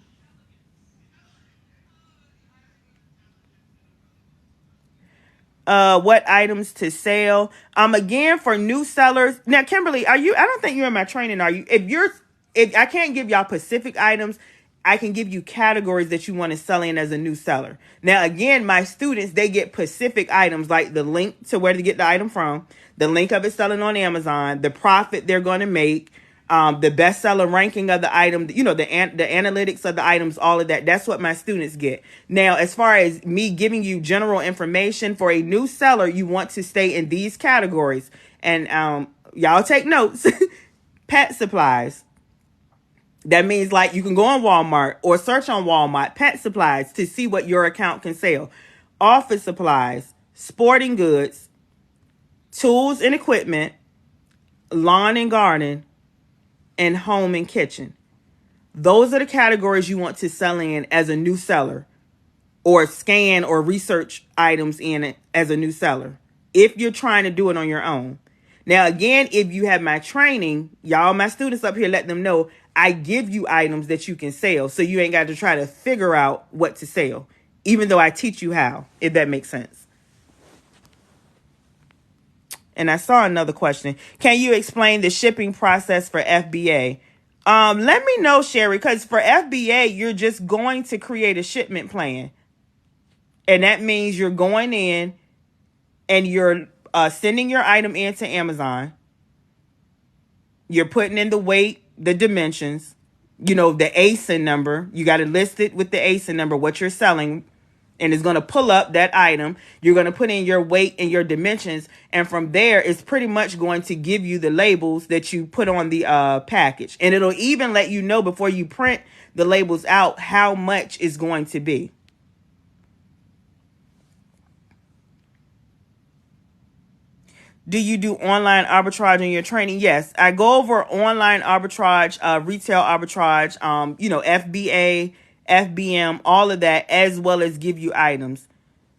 What items to sell. Again, for new sellers. Now, Kimberly, I don't think you're in my training, are you? If I can't give y'all specific items, I can give you categories that you want to sell in as a new seller. Now, again, my students, they get specific items, like the link to where to get the item from, the link of it selling on Amazon, the profit they're going to make, the bestseller ranking of the item, the analytics of the items, all of that. That's what my students get. Now, as far as me giving you general information for a new seller, you want to stay in these categories. And y'all take notes. Pet supplies. That means, like, you can go on Walmart or search on Walmart, pet supplies, to see what your account can sell. Office supplies, sporting goods, tools and equipment, lawn and garden, and home and kitchen. Those are the categories you want to sell in as a new seller, or scan or research items in it as a new seller, if you're trying to do it on your own. Now, again, if you have my training, y'all, my students up here, let them know I give you items that you can sell, so you ain't got to try to figure out what to sell, even though I teach you how, if that makes sense. And I saw another question. Can you explain the shipping process for FBA? Let me know, Sherry, because for FBA, you're just going to create a shipment plan. And that means you're going in and you're sending your item into Amazon. You're putting in the weight, the dimensions, the ASIN number. You got to list it with the ASIN number, what you're selling, and it's going to pull up that item. You're going to put in your weight and your dimensions, and from there, it's pretty much going to give you the labels that you put on the package. And it'll even let you know before you print the labels out how much it's going to be. Do you do online arbitrage in your training? Yes, I go over online arbitrage, retail arbitrage, FBA, FBM, all of that, as well as give you items.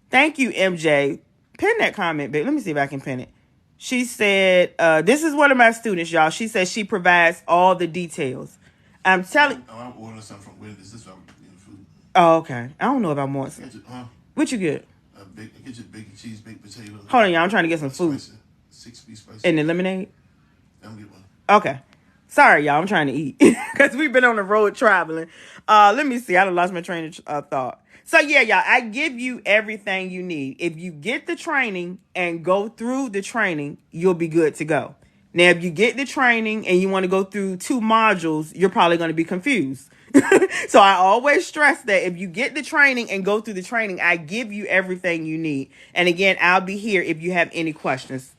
Thank you, MJ. Pin that comment, babe. Let me see if I can pin it. She said, this is one of my students, y'all. She says she provides all the details. I'm telling... Oh, I'm ordering something from... Where is this from? Food. Oh, okay. I don't know if I want some. What you get? Get your bacon, cheese, baked potato. Hold on, y'all. I'm trying to get some food. 6-piece spicy. And the lemonade? I'm get one. Okay. Sorry, y'all. I'm trying to eat because we've been on the road traveling. Let me see. I done lost my train of thought. So, yeah, y'all, I give you everything you need. If you get the training and go through the training, you'll be good to go. Now, if you get the training and you want to go through 2 modules, you're probably going to be confused. So I always stress that if you get the training and go through the training, I give you everything you need. And again, I'll be here if you have any questions.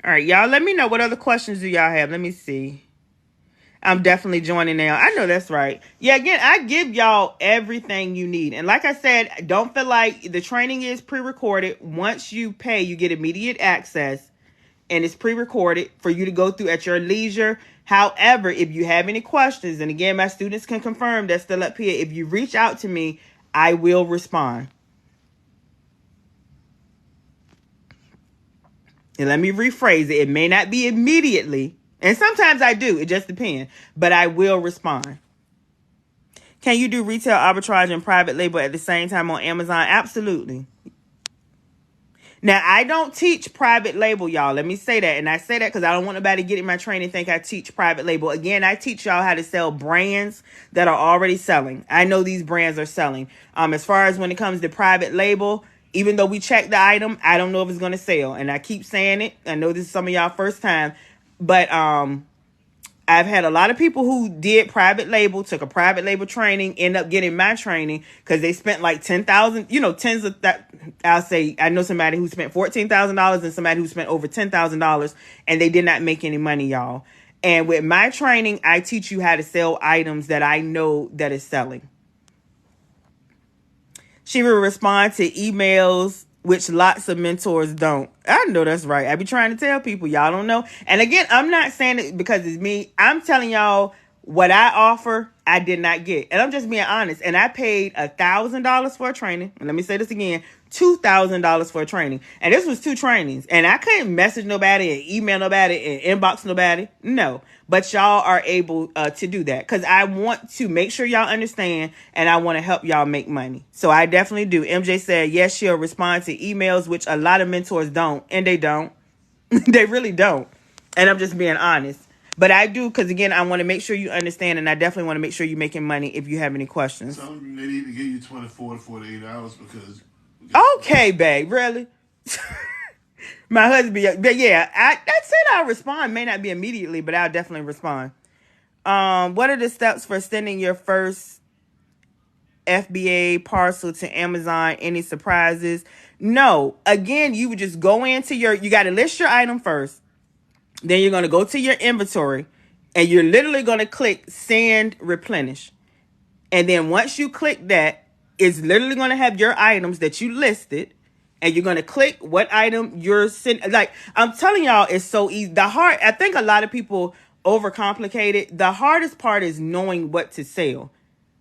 All right, y'all, let me know what other questions do y'all have. Let me see. I'm definitely joining now. I know that's right. Yeah, again, I give y'all everything you need. And like I said, don't feel like the training is pre-recorded. Once you pay, you get immediate access. And it's pre-recorded for you to go through at your leisure. However, if you have any questions, and again, my students can confirm that's still up here. If you reach out to me, I will respond. And let me rephrase it. It may not be immediately. And sometimes I do. It just depends. But I will respond. Can you do retail arbitrage and private label at the same time on Amazon? Absolutely. Now, I don't teach private label, y'all. Let me say that. And I say that because I don't want nobody to get in my training and think I teach private label. Again, I teach y'all how to sell brands that are already selling. I know these brands are selling. As far as when it comes to private label, even though we check the item, I don't know if it's going to sell. And I keep saying it. I know this is some of y'all first time. But I've had a lot of people who did private label, took a private label training, end up getting my training because they spent like $10,000, tens of that. I'll say I know somebody who spent $14,000 and somebody who spent over $10,000 and they did not make any money, y'all. And with my training, I teach you how to sell items that I know that is selling. She will respond to emails, which lots of mentors don't. I know that's right. I be trying to tell people, y'all don't know. And again, I'm not saying it because it's me. I'm telling y'all what I offer, I did not get. And I'm just being honest. And I paid $1,000 for a training. And let me say this again, $2,000 for a training. And this was 2 trainings. And I couldn't message nobody and email nobody and inbox nobody. No. But y'all are able to do that because I want to make sure y'all understand and I want to help y'all make money. So I definitely do. MJ said, yes, she'll respond to emails, which a lot of mentors don't. And they don't. They really don't. And I'm just being honest. But I do because, again, I want to make sure you understand. And I definitely want to make sure you're making money if you have any questions. So they need to give you 24 to 48 hours because... Okay, babe. Really? My husband, but yeah, I said I'll respond. May not be immediately, but I'll definitely respond. What are the steps for sending your first FBA parcel to Amazon? Any surprises? No. Again, you would just go into you got to list your item first. Then you're going to go to your inventory and you're literally going to click send replenish. And then once you click that, it's literally going to have your items that you listed. And you're going to click what item you're sending. Like, I'm telling y'all, it's so easy. I think a lot of people overcomplicate it. The hardest part is knowing what to sell.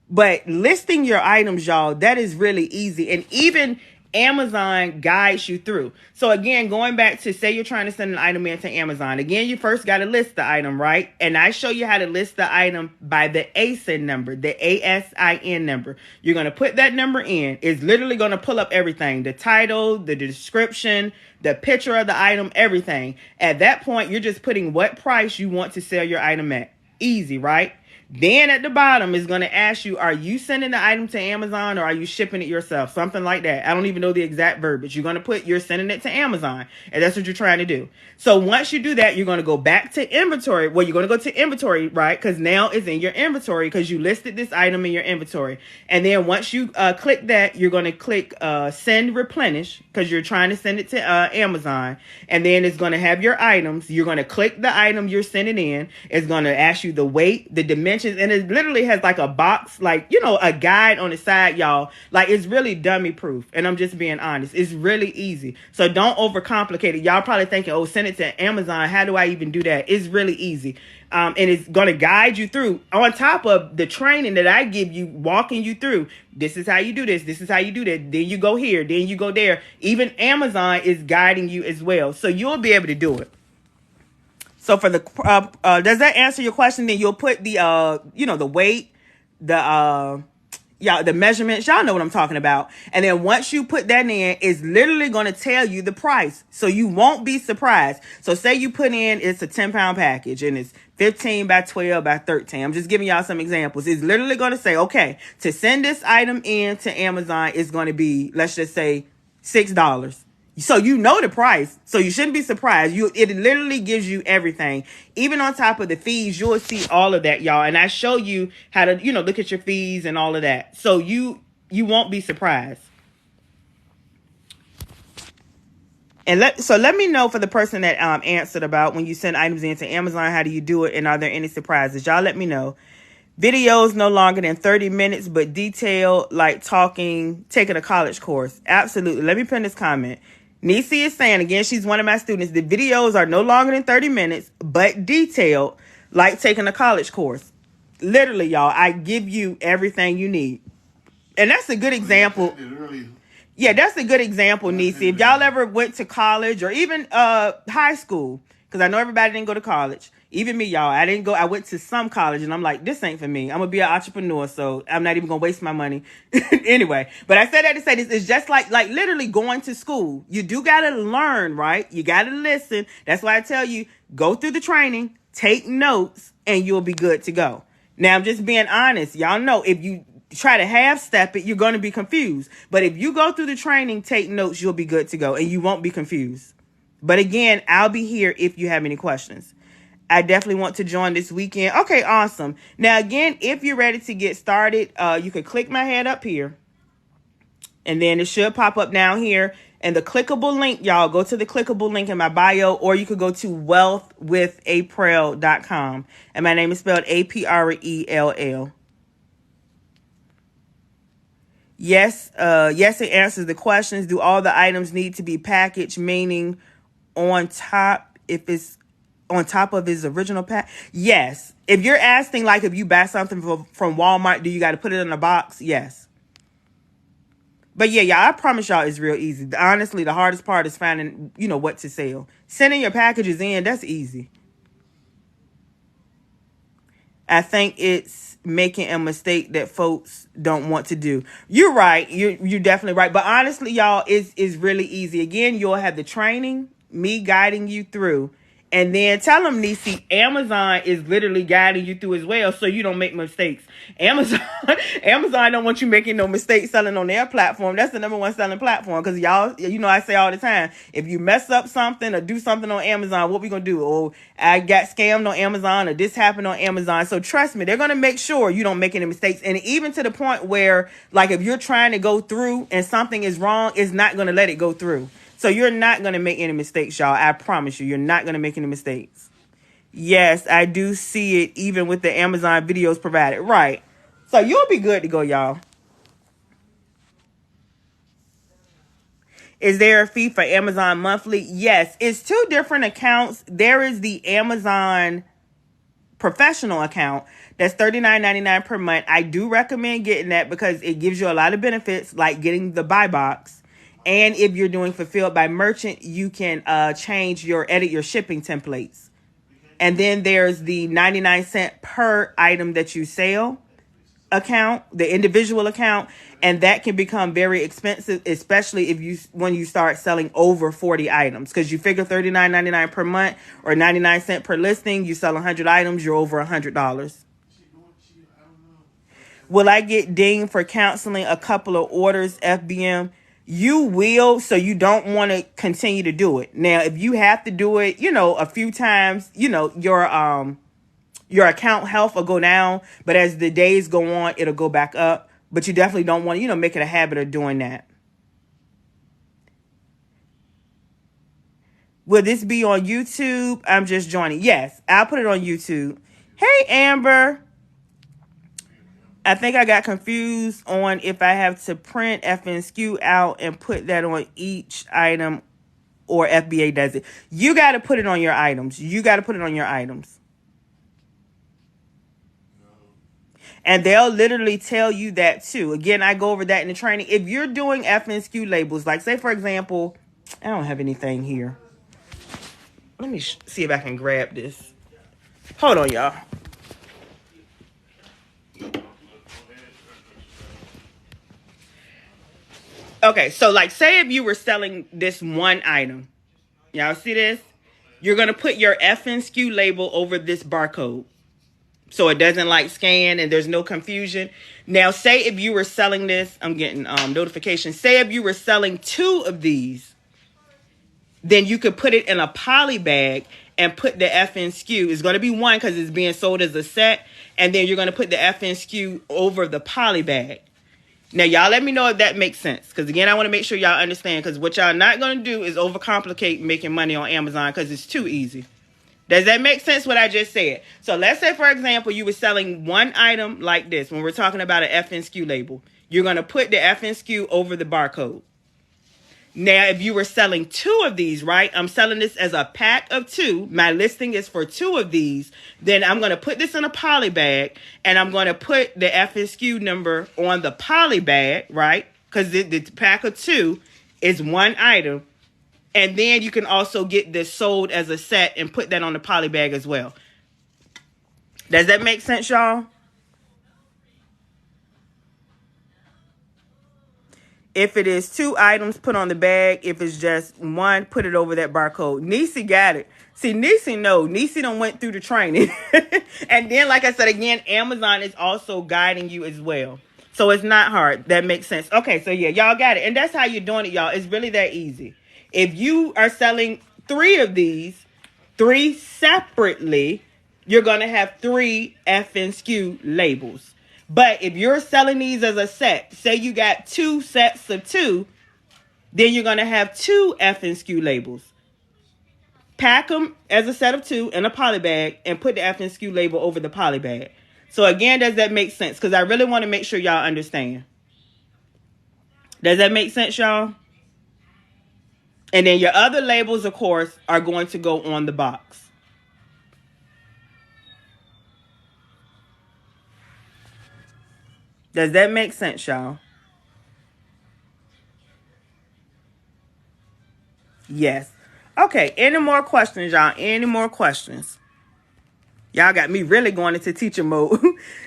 But listing your items, y'all, that is really easy. And even Amazon guides you through. So again, going back to say you're trying to send an item into Amazon. Again, you first got to list the item, right? And I show you how to list the item by the ASIN number, the ASIN number. You're going to put that number in. It's literally going to pull up everything. The title, the description, the picture of the item, everything. At that point, you're just putting what price you want to sell your item at. Easy, right? Then at the bottom is going to ask you, are you sending the item to Amazon or are you shipping it yourself? Something like that. I don't even know the exact verbiage. You're going to put you're sending it to Amazon, and that's what you're trying to do. So once you do that, you're going to go back to inventory. Well, you're going to go to inventory, right? Because now it's in your inventory because you listed this item in your inventory. And then once you click that, you're going to click send replenish because you're trying to send it to Amazon. And then it's going to have your items. You're going to click the item you're sending in. It's going to ask you the weight, the dimensions, and it literally has like a box, like, you know, a guide on the side, y'all. Like, it's really dummy proof. And I'm just being honest. It's really easy. So don't overcomplicate it. Y'all probably thinking, oh, send it to Amazon. How do I even do that? It's really easy. And it's going to guide you through on top of the training that I give you, walking you through. This is how you do this. This is how you do that. Then you go here. Then you go there. Even Amazon is guiding you as well. So you'll be able to do it. So for the, does that answer your question? Then you'll put the, you know, the weight, the measurements. Y'all know what I'm talking about. And then once you put that in, it's literally going to tell you the price. So you won't be surprised. So say you put in, it's a 10-pound package and it's 15 by 12 by 13. I'm just giving y'all some examples. It's literally going to say, okay, to send this item in to Amazon is going to be, let's just say $6. So you know the price, so you shouldn't be surprised. It literally gives you everything. Even on top of the fees, you'll see all of that, y'all. And I show you how to, you know, look at your fees and all of that. So you won't be surprised. And let me know for the person that answered about when you send items into Amazon, how do you do it, and are there any surprises? Y'all let me know. Videos no longer than 30 minutes, but detailed like taking a college course. Absolutely. Let me pin this comment. Nisi is saying, again, she's one of my students, the videos are no longer than 30 minutes, but detailed like taking a college course. Literally, y'all, I give you everything you need. And that's a good example. Yeah, that's a good example, Nisi. If y'all ever went to college or even high school, because I know everybody didn't go to college. Even me, y'all. I didn't go. I went to some college and I'm like, this ain't for me. I'm going to be an entrepreneur, so I'm not even going to waste my money. Anyway, but I said that to say this is just like literally going to school. You do got to learn, right? You got to listen. That's why I tell you, go through the training, take notes, and you'll be good to go. Now, I'm just being honest. Y'all know if you try to half step it, you're going to be confused. But if you go through the training, take notes, you'll be good to go and you won't be confused. But again, I'll be here if you have any questions. I definitely want to join this weekend. Okay, awesome. Now, again, if you're ready to get started, you can click my head up here. And then it should pop up down here. And the clickable link, y'all, go to the clickable link in my bio. Or you could go to wealthwithaprell.com. And my name is spelled Aprell. Yes, yes, it answers the questions. Do all the items need to be packaged, meaning on top, if it's on top of his original pack? Yes. If you're asking, like, if you buy something from Walmart, do you got to put it in a box? Yes. But yeah, I promise y'all it's real easy. Honestly, the hardest part is finding, you know, what to sell. Sending your packages in, that's easy. I think it's making a mistake that folks don't want to do. You're right. You're definitely right. But honestly, y'all, it's really easy. Again, you'll have the training, me guiding you through. And then tell them, Nisi, Amazon is literally guiding you through as well, so you don't make mistakes. Amazon don't want you making no mistakes selling on their platform. That's the #1 selling platform. Because y'all, you know, I say all the time, if you mess up something or do something on Amazon, what we gonna do? Oh, I got scammed on Amazon, or this happened on Amazon. So trust me, they're gonna make sure you don't make any mistakes. And even to the point where, like, if you're trying to go through and something is wrong, it's not gonna let it go through. So you're not going to make any mistakes, y'all. I promise you, you're not going to make any mistakes. Yes, I do see it even with the Amazon videos provided. Right. So you'll be good to go, y'all. Is there a fee for Amazon monthly? Yes, it's 2 different accounts. There is the Amazon professional account. That's $39.99 per month. I do recommend getting that because it gives you a lot of benefits, like getting the buy box. And if you're doing fulfilled by merchant, you can edit your shipping templates. And then there's the 99 cent per item that you sell account, the individual account. And that can become very expensive, especially when you start selling over 40 items. Because you figure $39.99 per month or 99 cent per listing, you sell 100 items, you're over $100. Will I get dinged for canceling a couple of orders, FBM? You will, so you don't want to continue to do it. Now, if you have to do it, a few times, your account health will go down, but as the days go on, it'll go back up. But you definitely don't want to, make it a habit of doing that. Will this be on YouTube? I'm just joining. Yes, I'll put it on YouTube. Hey, Amber. I think I got confused on if I have to print FNSKU out and put that on each item or FBA does it. You got to put it on your items. And they'll literally tell you that too. Again, I go over that in the training. If you're doing FNSKU labels, like say for example, I don't have anything here. Let me see if I can grab this. Hold on, y'all. Okay, so like say if you were selling this one item. Y'all see this? You're going to put your FNSKU label over this barcode, so it doesn't like scan and there's no confusion. Now, say if you were selling this, I'm getting notifications. Say if you were selling 2 of these, then you could put it in a poly bag and put the FNSKU. It's going to be one because it's being sold as a set. And then you're going to put the FNSKU over the poly bag. Now, y'all let me know if that makes sense. Because, again, I want to make sure y'all understand. Because what y'all not going to do is overcomplicate making money on Amazon because it's too easy. Does that make sense what I just said? So let's say, for example, you were selling one item like this. When we're talking about an FNSKU label, you're going to put the FNSKU over the barcode. Now, if you were selling 2 of these, right? I'm selling this as a pack of 2. My listing is for 2 of these. Then I'm going to put this in a poly bag. And I'm going to put the FNSKU number on the poly bag, right? Because the pack of 2 is one item. And then you can also get this sold as a set and put that on the poly bag as well. Does that make sense, y'all? If it is 2 items, put on the bag. If it's just one, put it over that barcode. Niecy got it. See, Niecy Niecy done went through the training. And then, like I said, again, Amazon is also guiding you as well. So it's not hard. That makes sense. Okay, so yeah, y'all got it. And that's how you're doing it, y'all. It's really that easy. If you are selling 3 of these, 3 separately, you're going to have 3 FNSKU labels. But if you're selling these as a set, say you got 2 sets of 2, then you're going to have 2 FNSKU labels. Pack them as a set of 2 in a poly bag and put the FNSKU label over the poly bag. So again, does that make sense? Because I really want to make sure y'all understand. Does that make sense, y'all? And then your other labels, of course, are going to go on the box. Does that make sense, y'all? Yes. Okay, any more questions, y'all? Any more questions? Y'all got me really going into teacher mode.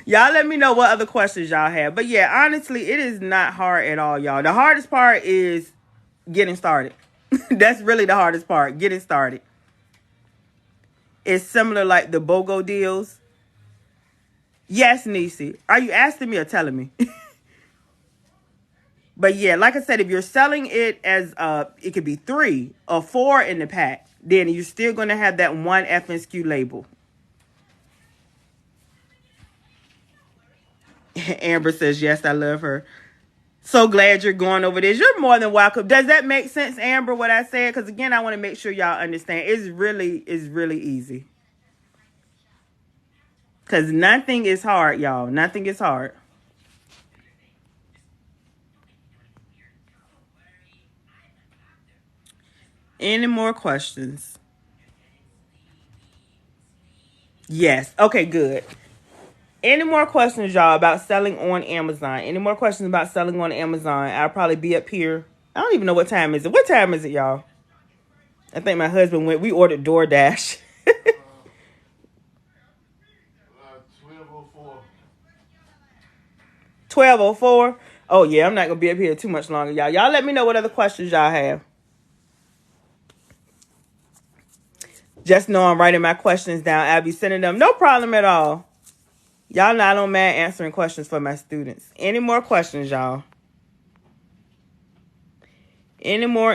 Y'all let me know what other questions y'all have. But yeah, honestly, it is not hard at all, y'all. The hardest part is getting started. That's really the hardest part, getting started. It's similar like the BOGO deals. Yes, Niecy. Are you asking me or telling me? But yeah, like I said, if you're selling it as it could be 3 or 4 in the pack, then you're still going to have that one FNSKU label. Amber says, yes, I love her. So glad you're going over this. You're more than welcome. Does that make sense, Amber, what I said? Because again, I want to make sure y'all understand. It's really easy. Because nothing is hard, y'all. Nothing is hard. Any more questions? Yes. Okay, good. Any more questions, y'all, about selling on Amazon? Any more questions about selling on Amazon? I'll probably be up here. I don't even know what time is it. What time is it, y'all? I think my husband went. We ordered DoorDash. 12:04. 12:04. Oh, yeah, I'm not going to be up here too much longer, y'all. Y'all let me know what other questions y'all have. Just know I'm writing my questions down. I'll be sending them. No problem at all. Y'all know I don't mind answering questions for my students. Any more questions, y'all? Any more?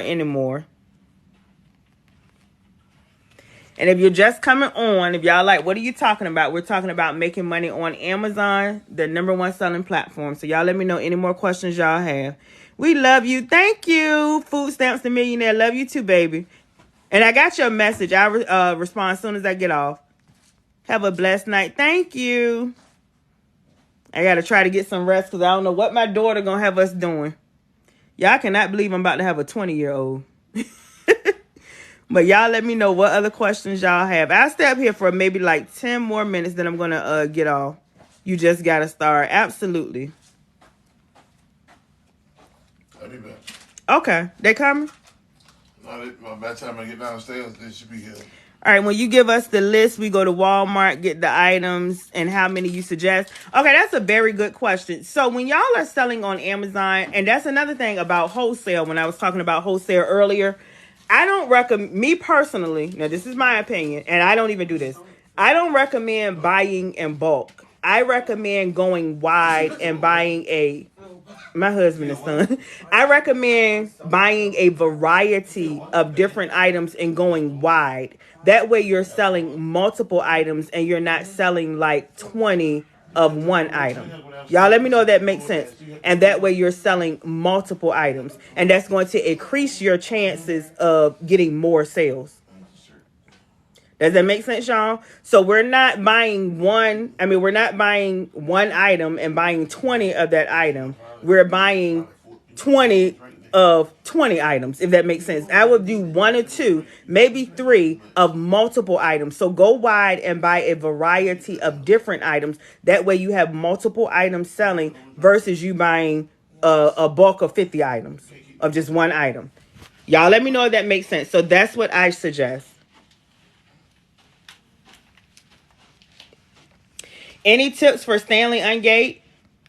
And if you're just coming on, if y'all like, what are you talking about? We're talking about making money on Amazon, the #1 selling platform. So y'all let me know any more questions y'all have. We love you. Thank you. Food Stamps the Millionaire. Love you too, baby. And I got your message. I'll respond as soon as I get off. Have a blessed night. Thank you. I got to try to get some rest because I don't know what my daughter going to have us doing. Y'all cannot believe I'm about to have a 20-year-old. But y'all let me know what other questions y'all have. I'll stay up here for maybe like 10 more minutes, then I'm going to get off. You just got to start. Absolutely. I'll be back. Okay. They coming? No, by the time I get downstairs, they should be here. All right, when you give us the list, we go to Walmart, get the items, and how many you suggest. Okay, that's a very good question. So when y'all are selling on Amazon, and that's another thing about wholesale, when I was talking about wholesale earlier, I don't recommend, me personally, now this is my opinion, and I don't even do this. I don't recommend buying in bulk. I recommend going wide and buying my husband and son. I recommend buying a variety of different items and going wide. That way you're selling multiple items and you're not selling like 20 of one item. Y'all let me know if that makes sense. And that way you're selling multiple items. And that's going to increase your chances of getting more sales. Does that make sense, y'all? So we're not buying one item and buying 20 of that item. We're buying 20 of 20 items, if that makes sense. I would do 1 or 2, maybe 3 of multiple items. So go wide and buy a variety of different items. That way you have multiple items selling versus you buying a bulk of 50 items of just one item. Y'all let me know if that makes sense. So that's what I suggest. Any tips for Stanley Ungate?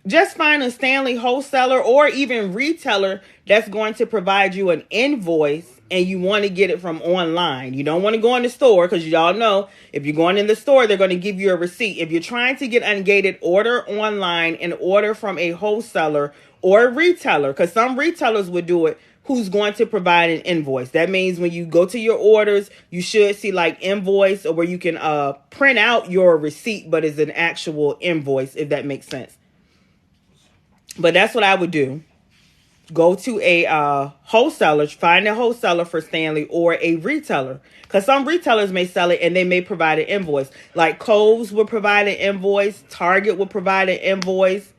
Just find a Stanley wholesaler or even retailer that's going to provide you an invoice and you want to get it from online. You don't want to go in the store because y'all know if you're going in the store, they're going to give you a receipt. If you're trying to get ungated, order online and order from a wholesaler or a retailer, because some retailers would do it, who's going to provide an invoice. That means when you go to your orders, you should see like invoice or where you can print out your receipt, but it's an actual invoice, if that makes sense. But that's what I would do. Go to a wholesaler, find a wholesaler for Stanley or a retailer. Because some retailers may sell it and they may provide an invoice. Like Kohl's will provide an invoice. Target will provide an invoice.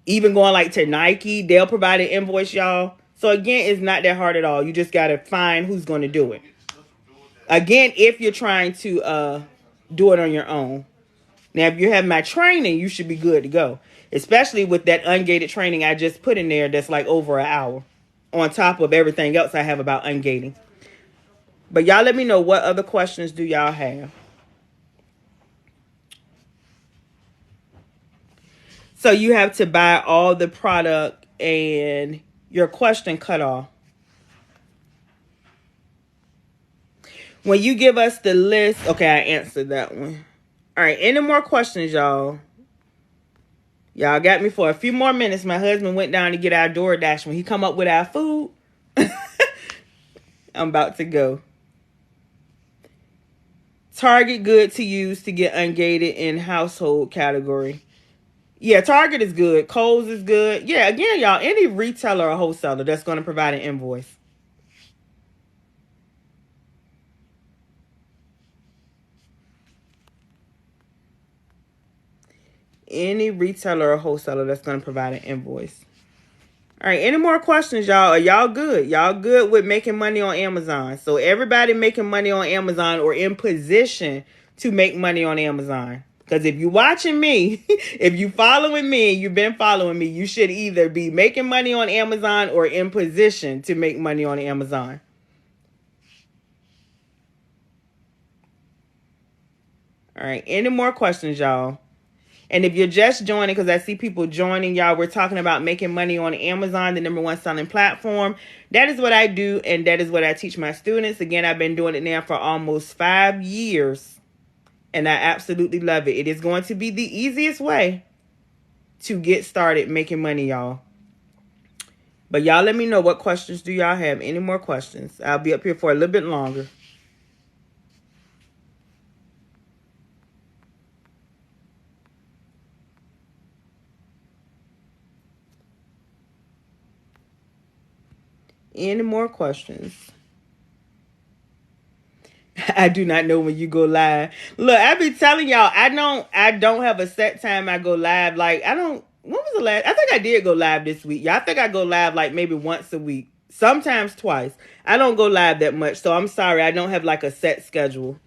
Even going like to Nike, they'll provide an invoice, y'all. So again, it's not that hard at all. You just got to find who's going to do it. Again, if you're trying to do it on your own. Now, if you have my training, you should be good to go. Especially with that ungated training I just put in there that's like over an hour. On top of everything else I have about ungating. But y'all let me know what other questions do y'all have. So you have to buy all the product and your question cut off. When you give us the list, okay, I answered that one. All right, any more questions, y'all? Y'all got me for a few more minutes. My husband went down to get our DoorDash. When he come up with our food, I'm about to go. Target good to use to get ungated in household category. Yeah, Target is good. Kohl's is good. Yeah, again, y'all, any retailer or wholesaler that's going to provide an invoice. Any retailer or wholesaler that's going to provide an invoice. All right, any more questions, y'all? Are y'all good? Y'all good with making money on Amazon? So everybody making money on Amazon or in position to make money on Amazon. Because if you're watching me, if you following me, you've been following me, you should either be making money on Amazon or in position to make money on Amazon. All right, any more questions, y'all? And if you're just joining, because I see people joining, y'all, we're talking about making money on Amazon, the #1 selling platform. That is what I do, and that is what I teach my students. Again, I've been doing it now for almost 5 years. And I absolutely love it. It is going to be the easiest way to get started making money, y'all. But y'all let me know, what questions do y'all have? Any more questions? I'll be up here for a little bit longer. Any more questions? I do not know when you go live. Look, I be telling y'all, I don't have a set time I go live. Like, when was the last? I think I did go live this week. Yeah, I think I go live like maybe once a week. Sometimes twice. I don't go live that much, so I'm sorry. I don't have like a set schedule.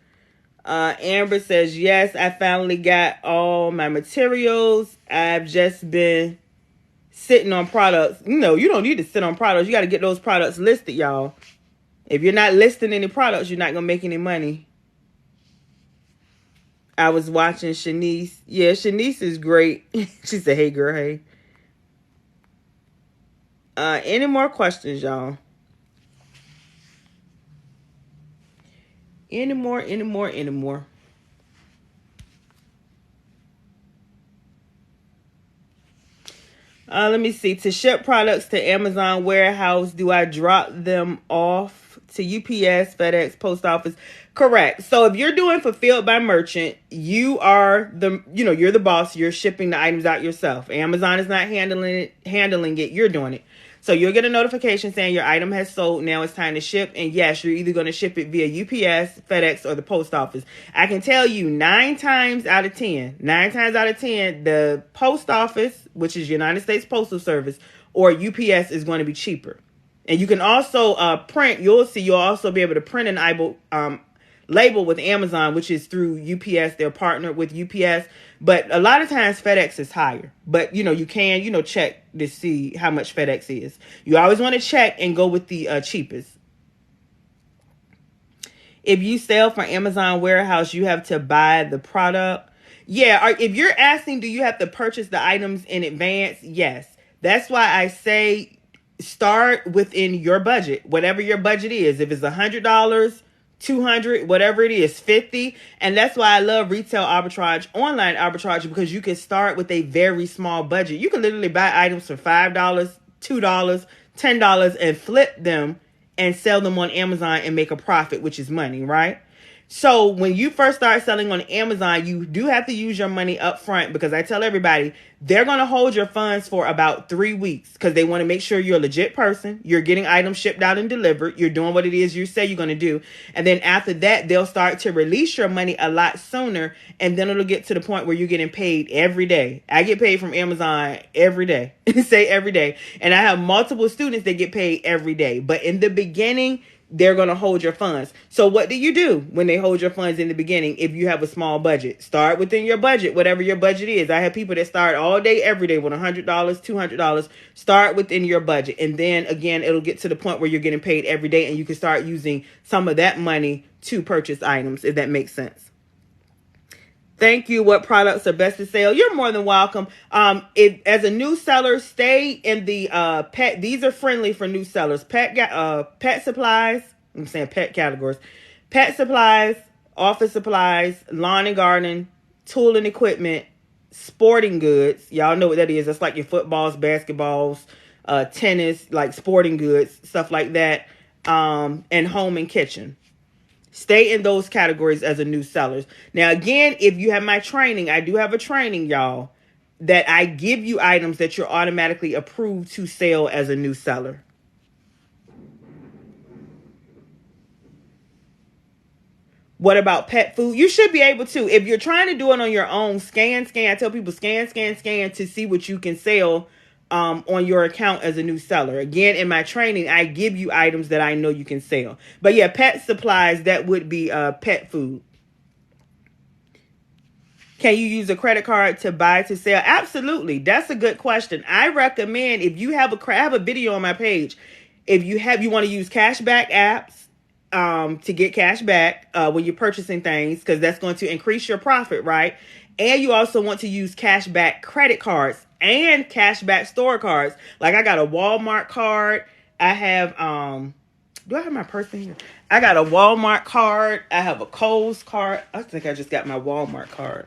Amber says, yes, I finally got all my materials. I've just been sitting on products. You don't need to sit on products. You got to get those products listed, y'all. If you're not listing any products, you're not going to make any money. I was watching Shanice. Yeah, Shanice is great. She said, hey, girl, hey. Any more questions, y'all? Any more? Let me see. To ship products to Amazon warehouse, do I drop them off to UPS, FedEx, post office? Correct. So if you're doing fulfilled by merchant, you are you're the boss. You're shipping the items out yourself. Amazon is not handling it. You're doing it. So you'll get a notification saying your item has sold. Now it's time to ship. And yes, you're either going to ship it via UPS, FedEx, or the post office. I can tell you 9 times out of 10, the post office, which is United States Postal Service, or UPS is going to be cheaper. And you can also print. You'll also be able to print an label with Amazon, which is through UPS. They're partnered with UPS. But a lot of times FedEx is higher. But, you can, check to see how much FedEx is. You always want to check and go with the cheapest. If you sell for Amazon warehouse, you have to buy the product. Yeah, or if you're asking, do you have to purchase the items in advance? Yes. That's why I say start within your budget, whatever your budget is. If it's $100, 200, whatever it is, 50. And that's why I love retail arbitrage, online arbitrage, because you can start with a very small budget. You can literally buy items for $5, $2, $10 and flip them and sell them on Amazon and make a profit, which is money, right? So when you first start selling on Amazon, you do have to use your money up front, because I tell everybody they're going to hold your funds for about 3 weeks because they want to make sure you're a legit person. You're getting items shipped out and delivered. You're doing what it is you say you're going to do. And then after that, they'll start to release your money a lot sooner. And then it'll get to the point where you're getting paid every day. I get paid from Amazon every day. Say every day. And I have multiple students that get paid every day. But in the beginning, they're going to hold your funds. So what do you do when they hold your funds in the beginning? If you have a small budget, start within your budget, whatever your budget is. I have people that start all day, every day with $100, $200. Start within your budget. And then again, it'll get to the point where you're getting paid every day and you can start using some of that money to purchase items, if that makes sense. Thank you. What products are best to sell? You're more than welcome. If as a new seller, stay in the pet. These are friendly for new sellers. Pet supplies. I'm saying pet categories. Pet supplies, office supplies, lawn and garden, tool and equipment, sporting goods. Y'all know what that is. That's like your footballs, basketballs, tennis, like sporting goods, stuff like that. And home and kitchen. Stay in those categories as a new seller. Now, again, if you have my training, I do have a training, y'all, that I give you items that you're automatically approved to sell as a new seller. What about pet food? You should be able to. If you're trying to do it on your own, scan. I tell people scan to see what you can sell on your account as a new seller. Again, in my training, I give you items that I know you can sell. But yeah, pet supplies, that would be pet food. Can you use a credit card to buy to sell? Absolutely. That's a good question. I recommend, if you have I have a video on my page. If you want to use cashback apps to get cash back when you're purchasing things, because that's going to increase your profit, right? And you also want to use cashback credit cards and cashback store cards. Like I got a Walmart card. I have Do I have my purse in here? I got a Walmart card. I have a Kohl's card. I think I just got my Walmart card.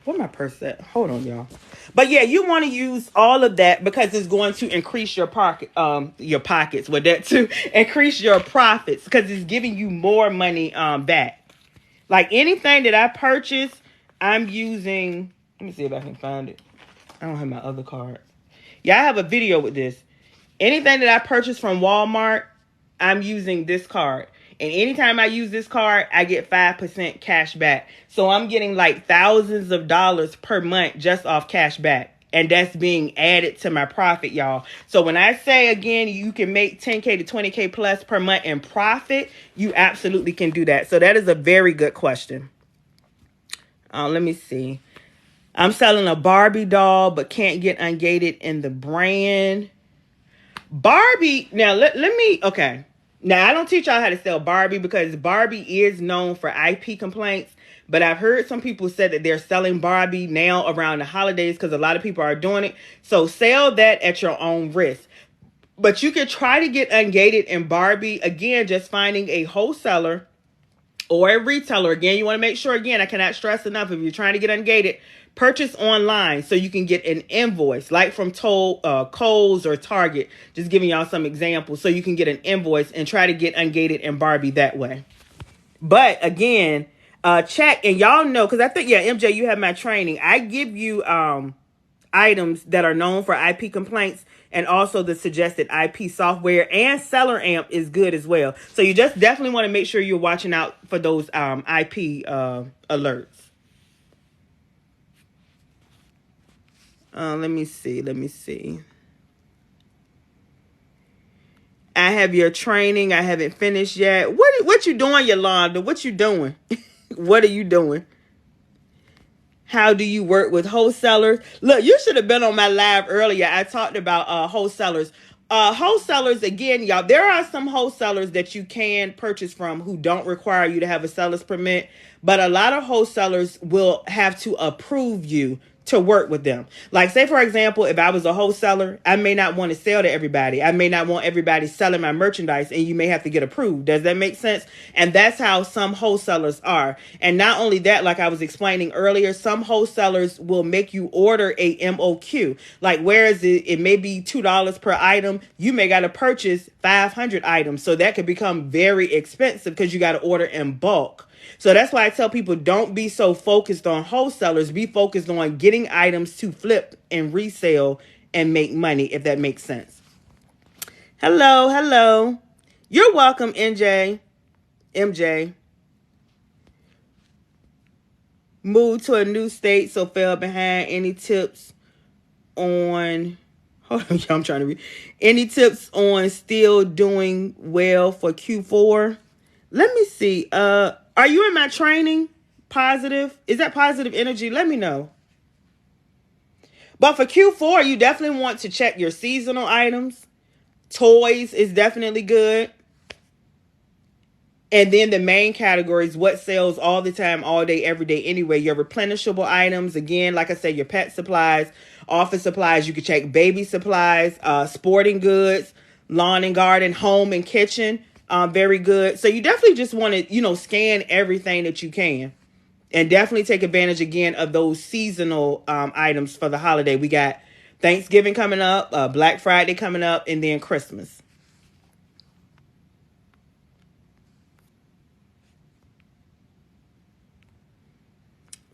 Where my purse at? Hold on, y'all. But yeah, you want to use all of that because it's going to increase your pockets with that too. Increase your profits because it's giving you more money back. Like anything that I purchase, I'm using. Let me see if I can find it. I don't have my other card. Yeah, I have a video with this. Anything that I purchase from Walmart, I'm using this card. And anytime I use this card, I get 5% cash back. So I'm getting like thousands of dollars per month just off cash back. And that's being added to my profit, y'all. So when I say, again, you can make 10K to 20K plus per month in profit, you absolutely can do that. So that is a very good question. Let me see. I'm selling a Barbie doll, but can't get ungated in the brand. Barbie, now let me, okay. Now, I don't teach y'all how to sell Barbie because Barbie is known for IP complaints. But I've heard some people say that they're selling Barbie now around the holidays because a lot of people are doing it. So sell that at your own risk. But you can try to get ungated in Barbie. Again, just finding a wholesaler or a retailer. Again, you want to make sure, again, I cannot stress enough, if you're trying to get ungated, purchase online so you can get an invoice, like from Kohl's or Target. Just giving y'all some examples so you can get an invoice and try to get ungated in Barbie that way. But again, check, and y'all know, because I think, yeah, MJ, you have my training. I give you items that are known for IP complaints and also the suggested IP software, and Seller Amp is good as well. So you just definitely want to make sure you're watching out for those IP alerts. Let me see. I have your training. I haven't finished yet. What you doing, Yolanda? What you doing? What are you doing? How do you work with wholesalers? Look, you should have been on my live earlier. I talked about wholesalers. Wholesalers, again, y'all, there are some wholesalers that you can purchase from who don't require you to have a seller's permit. But a lot of wholesalers will have to approve you to work with them. Like, say, for example, if I was a wholesaler, I may not want to sell to everybody. I may not want everybody selling my merchandise, and you may have to get approved. Does that make sense? And that's how some wholesalers are. And not only that, like I was explaining earlier, some wholesalers will make you order a MOQ. Like, whereas it may be $2 per item, you may got to purchase 500 items. So that could become very expensive because you got to order in bulk. So that's why I tell people, don't be so focused on wholesalers. Be focused on getting items to flip and resell and make money, if that makes sense. Hello. You're welcome, MJ. Moved to a new state, so fell behind. Any tips on... Hold on, I'm trying to read. Any tips on still doing well for Q4? Let me see. Are you in my training? Positive? Is that positive energy? Let me know. But for Q4, you definitely want to check your seasonal items. Toys is definitely good. And then the main categories, what sells all the time, all day, every day anyway. Your replenishable items, again, like I said, your pet supplies, office supplies. You can check baby supplies, sporting goods, lawn and garden, home and kitchen. Very good. So you definitely just want to, scan everything that you can. And definitely take advantage, again, of those seasonal items for the holiday. We got Thanksgiving coming up, Black Friday coming up, and then Christmas.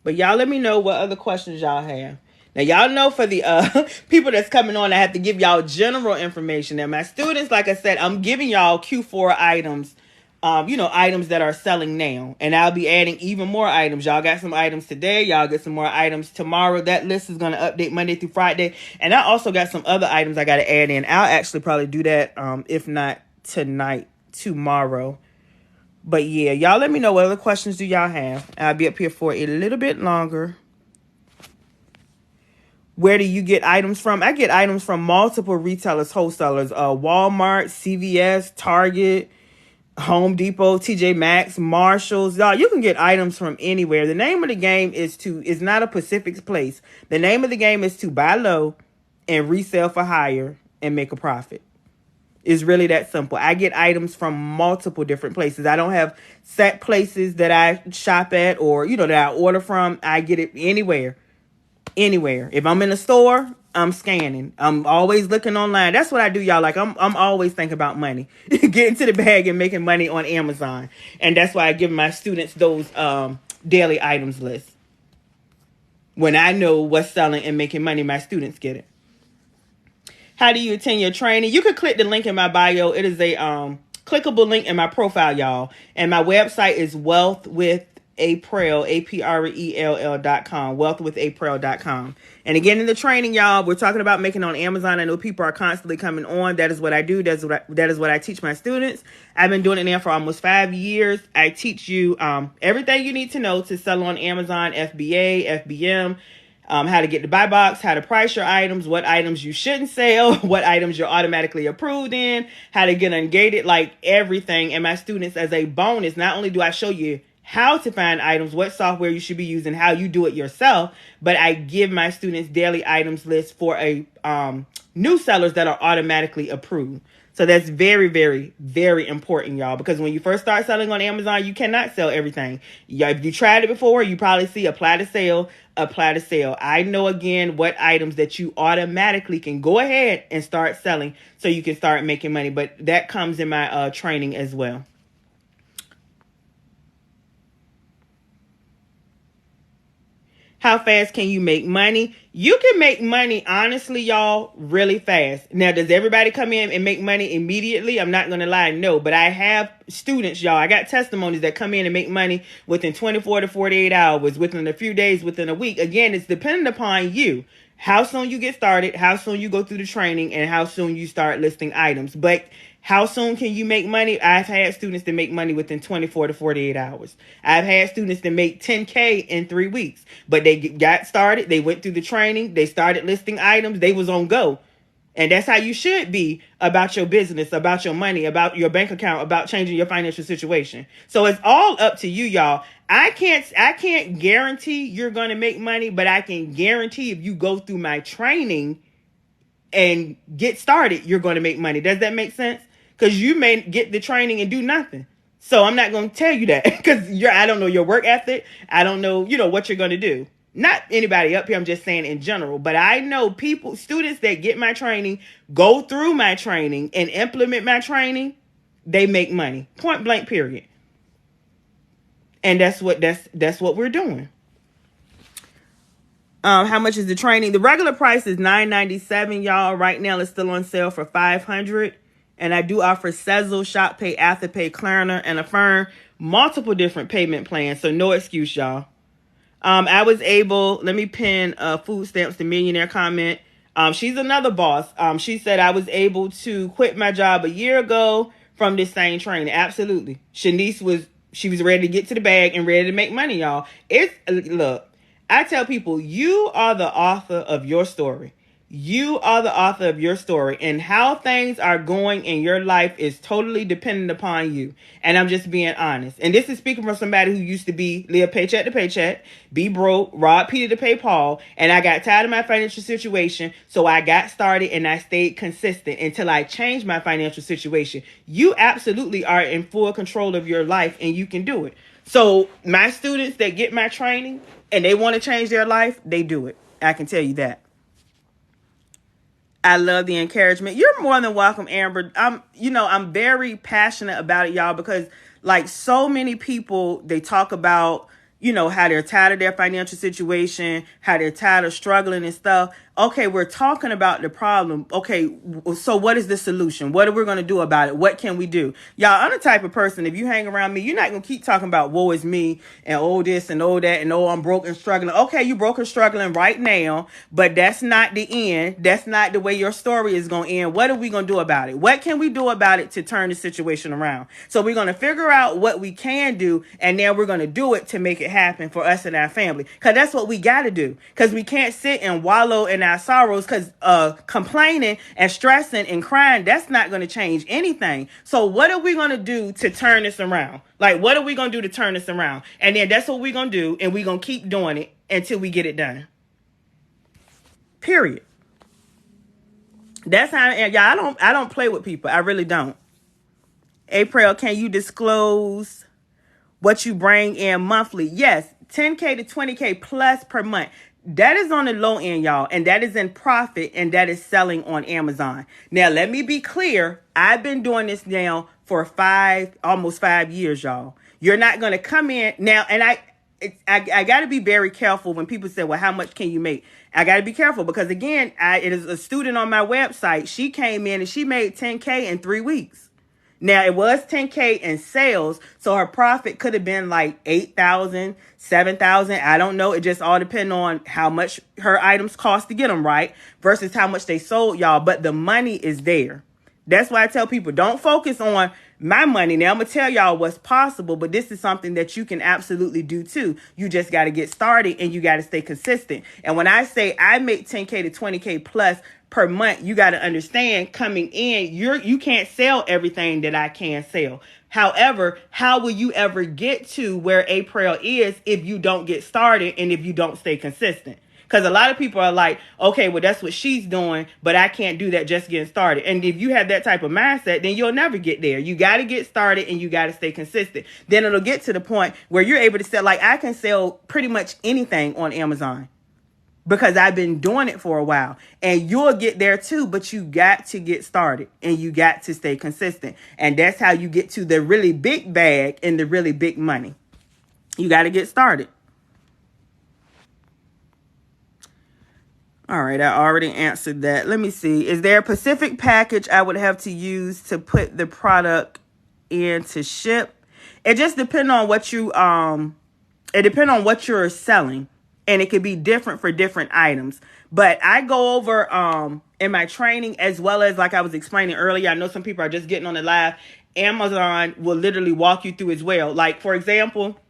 But y'all let me know what other questions y'all have. Now, y'all know for the people that's coming on, I have to give y'all general information. And my students, like I said, I'm giving y'all Q4 items, items that are selling now. And I'll be adding even more items. Y'all got some items today. Y'all get some more items tomorrow. That list is going to update Monday through Friday. And I also got some other items I got to add in. I'll actually probably do that, if not tonight, tomorrow. But yeah, y'all let me know what other questions do y'all have. I'll be up here for a little bit longer. Where do you get items from? I get items from multiple retailers, wholesalers, Walmart, CVS, Target, Home Depot, TJ Maxx, Marshalls. Y'all, you can get items from anywhere. The name of the game is not a specific place. The name of the game is to buy low and resell for higher and make a profit. It's really that simple. I get items from multiple different places. I don't have set places that I shop at or, that I order from. I get it anywhere. Anywhere. If I'm in a store, I'm scanning. I'm always looking online. That's what I do, y'all. Like I'm always thinking about money. Getting to the bag and making money on Amazon. And that's why I give my students those daily items lists. When I know what's selling and making money, my students get it. How do you attend your training? You can click the link in my bio. It is a clickable link in my profile, y'all. And my website is wealthwithaprel, APRELL.com, wealthwithaprel.com. And again, in the training, y'all, we're talking about making on Amazon. I know people are constantly coming on. That is what I do. That is what I teach my students. I've been doing it now for almost 5 years. I teach you everything you need to know to sell on Amazon, FBA, FBM, how to get the buy box, how to price your items, what items you shouldn't sell, what items you're automatically approved in, how to get ungated, like everything. And my students, as a bonus, not only do I show you how to find items, what software you should be using, how you do it yourself, but I give my students daily items lists for a new sellers that are automatically approved. So that's very, very, very important, y'all, because when you first start selling on Amazon, you cannot sell everything. Yeah, if you tried it before, you probably see apply to sale, apply to sale. I know, again, what items that you automatically can go ahead and start selling so you can start making money. But that comes in my training as well. How fast can you make money? You can make money, honestly, y'all, really fast. Now, does everybody come in and make money immediately? I'm not going to lie, no. But I have students, y'all. I got testimonies that come in and make money within 24 to 48 hours, within a few days, within a week. Again, it's dependent upon you. How soon you get started, how soon you go through the training, and how soon you start listing items. But how soon can you make money? I've had students that make money within 24 to 48 hours. I've had students that make 10K in 3 weeks. But they got started. They went through the training. They started listing items. They was on go. And that's how you should be about your business, about your money, about your bank account, about changing your financial situation. So it's all up to you, y'all. I can't guarantee you're going to make money, but I can guarantee if you go through my training and get started, you're going to make money. Does that make sense? Because you may get the training and do nothing. So I'm not going to tell you that because I don't know your work ethic. I don't know, what you're going to do. Not anybody up here. I'm just saying in general. But I know students that get my training, go through my training and implement my training, they make money. Point blank, period. And that's what we're doing. How much is the training? The regular price is $9.97, y'all. Right now it's still on sale for $500. And I do offer Sezzle, Shoppay, Afterpay, Klarna, and Affirm, multiple different payment plans. So no excuse, y'all. I was able, let me pin Food Stamps the Millionaire comment. She's another boss. She said I was able to quit my job a year ago from this same training. Absolutely. Shanice was ready to get to the bag and ready to make money, y'all. Look, I tell people, you are the author of your story. You are the author of your story, and how things are going in your life is totally dependent upon you. And I'm just being honest. And this is speaking from somebody who used to live paycheck to paycheck, be broke, rob Peter to pay Paul. And I got tired of my financial situation. So I got started and I stayed consistent until I changed my financial situation. You absolutely are in full control of your life and you can do it. So my students that get my training and they want to change their life, they do it. I can tell you that. I love the encouragement. You're more than welcome, Amber. I'm very passionate about it, y'all, because like so many people, they talk about, how they're tired of their financial situation, how they're tired of struggling and stuff. Okay, we're talking about the problem. Okay, so what is the solution? What are we going to do about it? What can we do? Y'all, I'm the type of person, if you hang around me, you're not going to keep talking about woe is me and oh this and oh that and oh I'm broke and struggling. Okay, you broke and struggling right now, but that's not the end. That's not the way your story is going to end. What are we going to do about it? What can we do about it to turn the situation around? So we're going to figure out what we can do, and then we're going to do it to make it happen for us and our family. Because that's what we got to do. Because we can't sit and wallow in our sorrows, because complaining and stressing and crying, that's not going to change anything. So what are we going to do to turn this around? Like, what are we going to do to turn this around? And then that's what we're going to do, and we're going to keep doing it until we get it done. Period. That's how I am. Yeah, I don't play with people. I really don't. April, can you disclose what you bring in monthly? Yes, 10K to 20K plus per month. That is on the low end, y'all, and that is in profit, and that is selling on Amazon. Now, let me be clear. I've been doing this now for almost 5 years, y'all. You're not going to come in now, and I got to be very careful when people say, well, how much can you make? I got to be careful because, again, it is a student on my website. She came in and she made 10K in 3 weeks. Now, it was 10K in sales, so her profit could have been like 8,000, 7,000. I don't know. It just all depends on how much her items cost to get them right versus how much they sold, y'all. But the money is there. That's why I tell people, don't focus on my money. Now, I'm going to tell y'all what's possible, but this is something that you can absolutely do too. You just got to get started and you got to stay consistent. And when I say I make 10K to 20K plus per month, you got to understand coming in, you can't sell everything that I can sell. However, how will you ever get to where April is if you don't get started and if you don't stay consistent? Because a lot of people are like, okay, well, that's what she's doing, but I can't do that just getting started. And if you have that type of mindset, then you'll never get there. You got to get started and you got to stay consistent. Then it'll get to the point where you're able to sell. Like, I can sell pretty much anything on Amazon because I've been doing it for a while. And you'll get there too, but you got to get started and you got to stay consistent. And that's how you get to the really big bag and the really big money. You got to get started. All right, I already answered that. Let me see. Is there a specific package I would have to use to put the product in to ship? It just depends on what you're selling, and it could be different for different items. But I go over in my training, as well as like I was explaining earlier. I know some people are just getting on the live. Amazon will literally walk you through as well. Like, for example,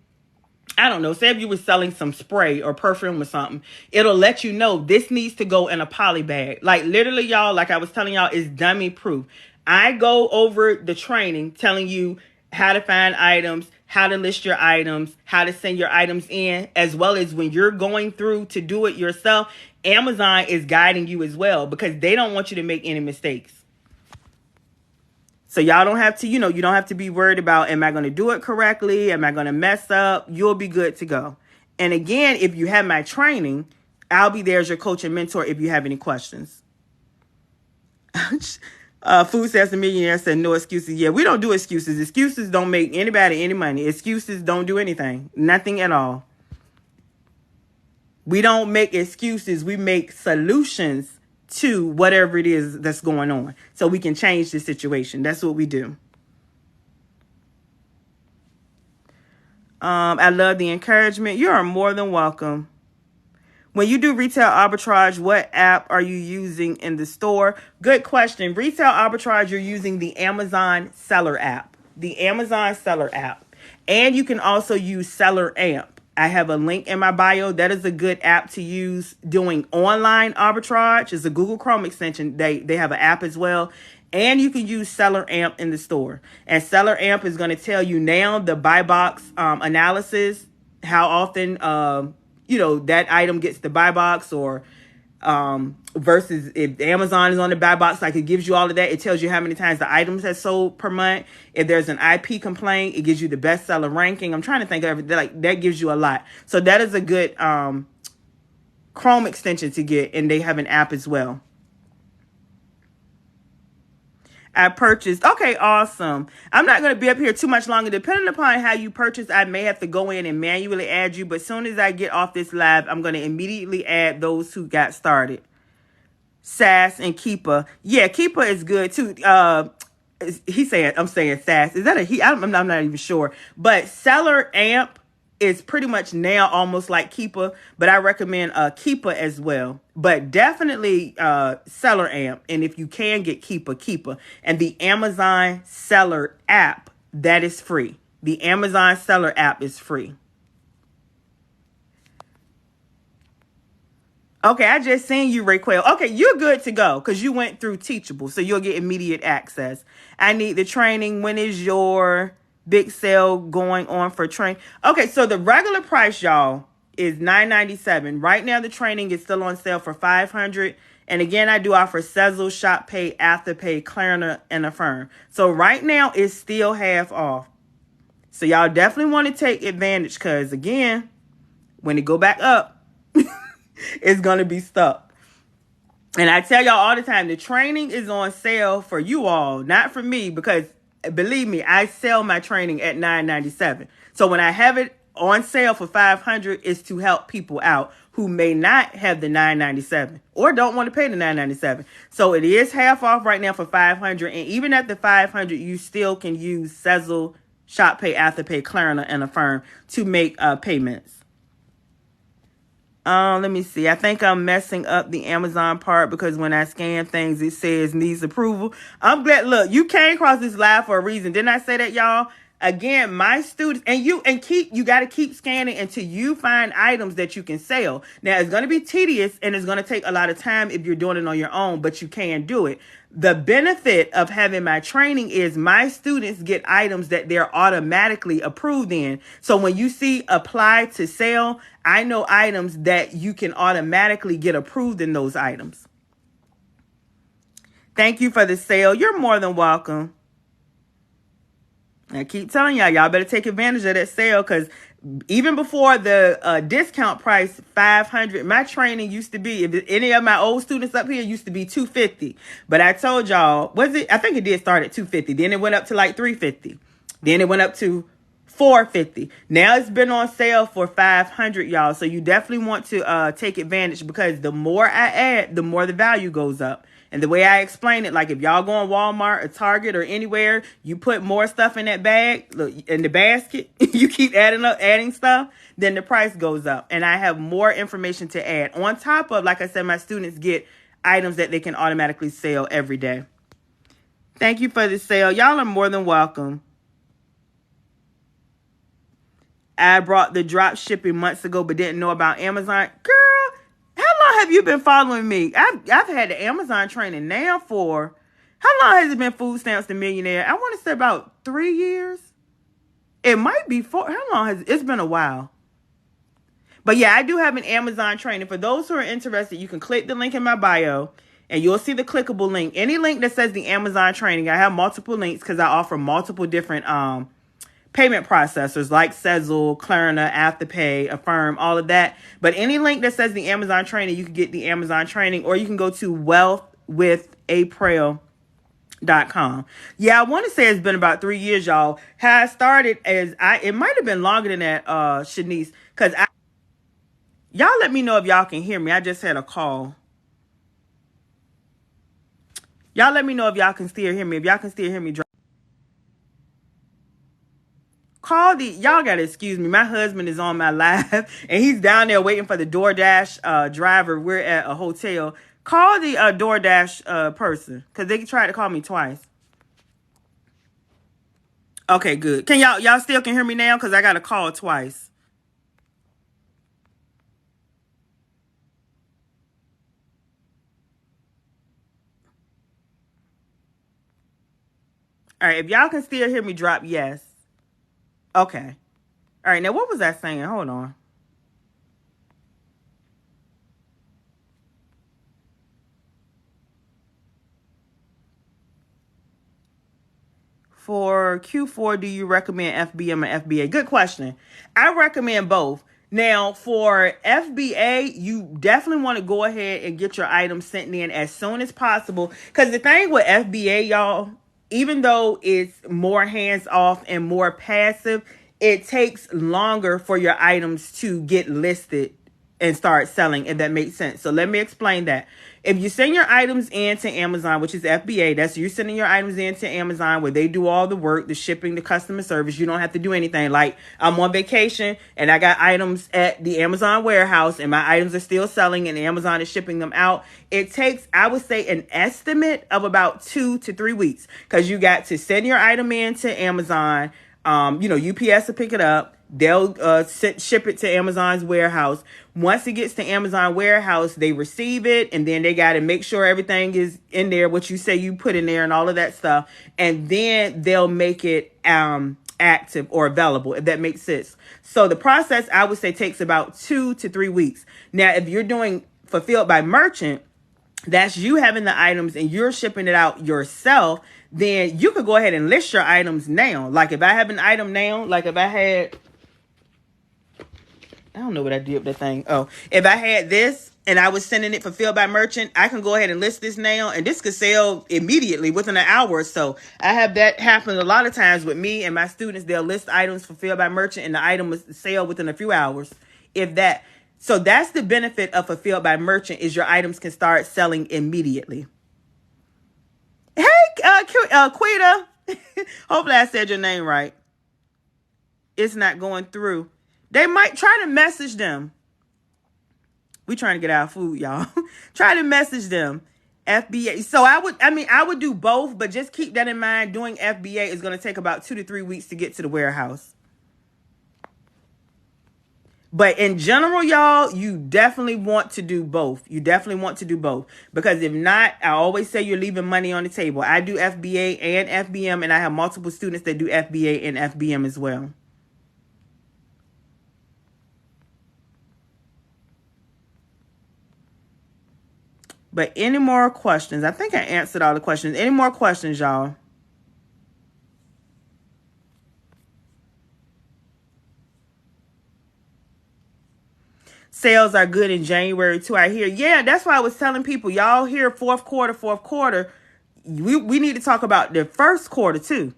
I don't know, say if you were selling some spray or perfume or something, it'll let you know this needs to go in a poly bag. Like, literally, y'all, like I was telling y'all, is dummy proof. I go over the training telling you how to find items, how to list your items, how to send your items in, as well as when you're going through to do it yourself, Amazon is guiding you as well because they don't want you to make any mistakes. So y'all don't have to, you don't have to be worried about, am I going to do it correctly? Am I going to mess up? You'll be good to go. And again, if you have my training, I'll be there as your coach and mentor if you have any questions. Food Sales a Millionaire said no excuses. Yeah, we don't do excuses. Excuses don't make anybody any money. Excuses don't do anything. Nothing at all. We don't make excuses. We make solutions to whatever it is that's going on so we can change the situation. That's what we do. I love the encouragement. You are more than welcome. When you do retail arbitrage, what app are you using in the store? Good question. Retail arbitrage, you're using the Amazon Seller app. The Amazon Seller app. And you can also use Seller Amp. I have a link in my bio. That is a good app to use doing online arbitrage. It's a Google Chrome extension. They have an app as well. And you can use Seller Amp in the store. And Seller Amp is going to tell you now the buy box analysis, how often that item gets the buy box, or versus if Amazon is on the buy box, like it gives you all of that. It tells you how many times the items have sold per month. If there's an IP complaint, it gives you the bestseller ranking. I'm trying to think of everything. Like, that gives you a lot. So that is a good Chrome extension to get, and they have an app as well. I purchased. Okay, awesome. I'm not going to be up here too much longer. Depending upon how you purchase, I may have to go in and manually add you. But as soon as I get off this live, I'm going to immediately add those who got started. SAS and Keepa. Yeah, Keepa is good too. I'm saying SAS. Is that a he? I'm not even sure. But Seller Amp is pretty much now almost like Keepa, but I recommend Keepa as well. But definitely Seller Amp. And if you can get Keepa. And the Amazon Seller app, that is free. The Amazon Seller app is free. Okay, I just seen you, Raquel. Okay, you're good to go because you went through Teachable, so you'll get immediate access. I need the training. When is your big sale going on for training? Okay, so the regular price, y'all, is $9.97. Right now, the training is still on sale for $500. And again, I do offer Sezzle, ShopPay, Afterpay, Klarna, and Affirm. So right now, it's still half off. So y'all definitely want to take advantage because, again, when it go back up, it's going to be stuck. And I tell y'all all the time, the training is on sale for you all, not for me, because believe me, I sell my training at $9.97. So when I have it on sale for $500, it's to help people out who may not have the $9.97 or don't want to pay the $9.97. So it is half off right now for $500. And even at the $500, you still can use Sezzle, ShopPay, Afterpay, Klarna, and Affirm to make payments. Let me see. I think I'm messing up the Amazon part because when I scan things, it says needs approval. I'm glad. Look, you came across this live for a reason. Didn't I say that, y'all? Again, my students you got to keep scanning until you find items that you can sell. Now, it's going to be tedious and it's going to take a lot of time if you're doing it on your own, but you can do it. The benefit of having my training is my students get items that they're automatically approved in. So when you see apply to sell, I know items that you can automatically get approved in those items. Thank you for the sale. You're more than welcome. I keep telling y'all better take advantage of that sale because even before the discount price, $500, my training used to be, if any of my old students up here used to be $250. But I told y'all, I think it did start at $250. Then it went up to like $350. Then it went up to $450. Now it's been on sale for $500, y'all. So you definitely want to take advantage because the more I add, the more the value goes up. And the way I explain it, like if y'all go on Walmart or Target or anywhere, you put more stuff in that bag, look, in the basket, you keep adding stuff, then the price goes up. And I have more information to add. On top of, like I said, my students get items that they can automatically sell every day. Thank you for the sale. Y'all are more than welcome. I brought the drop shipping months ago, but didn't know about Amazon. Girl, how long have you been following me? I've had the Amazon training now for, how long has it been Food Stamps to Millionaire? I want to say about 3 years. It might be 4. How long has it's been a while. But yeah, I do have an Amazon training. For those who are interested, you can click the link in my bio and you'll see the clickable link. Any link that says the Amazon training, I have multiple links because I offer multiple different payment processors like Sezzle, Klarna, Afterpay, Affirm, all of that. But any link that says the Amazon training, you can get the Amazon training, or you can go to wealthwithapril.com. Yeah, I want to say it's been about 3 years, y'all. How I started it might have been longer than that, Shanice, because y'all let me know if y'all can hear me. I just had a call. Y'all let me know if y'all can still hear me. If y'all can still hear me, y'all gotta excuse me. My husband is on my live and he's down there waiting for the DoorDash driver. We're at a hotel. Call the DoorDash person because they tried to call me twice. Okay, good. Can y'all still can hear me now? Because I got a call twice. All right, if y'all can still hear me, drop yes. Okay. All right, now what was I saying? Hold on. For Q4, do you recommend FBM or FBA? Good question. I recommend both. Now, for FBA, you definitely want to go ahead and get your items sent in as soon as possible. Because the thing with FBA, y'all, even though it's more hands-off and more passive, it takes longer for your items to get listed and start selling, if that makes sense. So let me explain that. If you send your items in to Amazon, which is FBA, that's you sending your items in to Amazon where they do all the work, the shipping, the customer service. You don't have to do anything. Like I'm on vacation and I got items at the Amazon warehouse and my items are still selling and Amazon is shipping them out. It takes, I would say, an estimate of about 2 to 3 weeks because you got to send your item in to Amazon. UPS will pick it up. They'll ship it to Amazon's warehouse. Once it gets to Amazon warehouse, they receive it, and then they got to make sure everything is in there, what you say you put in there and all of that stuff. And then they'll make it active or available, if that makes sense. So the process, I would say, takes about 2 to 3 weeks. Now, if you're doing fulfilled by merchant, that's you having the items and you're shipping it out yourself, then you could go ahead and list your items now. Like if I have an item now, like if I had, I don't know what I did with that thing. Oh, if I had this and I was sending it fulfilled by merchant, I can go ahead and list this now, and this could sell immediately within an hour or so. I have that happen a lot of times with me and my students. They'll list items fulfilled by merchant, and the item will sell within a few hours, if that. So that's the benefit of fulfilled by merchant, is your items can start selling immediately. Hey, Quita. Hopefully I said your name right. It's not going through. They might try to message them. We trying to get our food, y'all. Try to message them. FBA. So I would do both, but just keep that in mind. Doing FBA is going to take about 2 to 3 weeks to get to the warehouse. But in general, y'all, you definitely want to do both. You definitely want to do both. Because if not, I always say you're leaving money on the table. I do FBA and FBM, and I have multiple students that do FBA and FBM as well. But any more questions? I think I answered all the questions. Any more questions, y'all? Sales are good in January too, I hear. Yeah, that's why I was telling people, y'all hear fourth quarter. We need to talk about the first quarter too.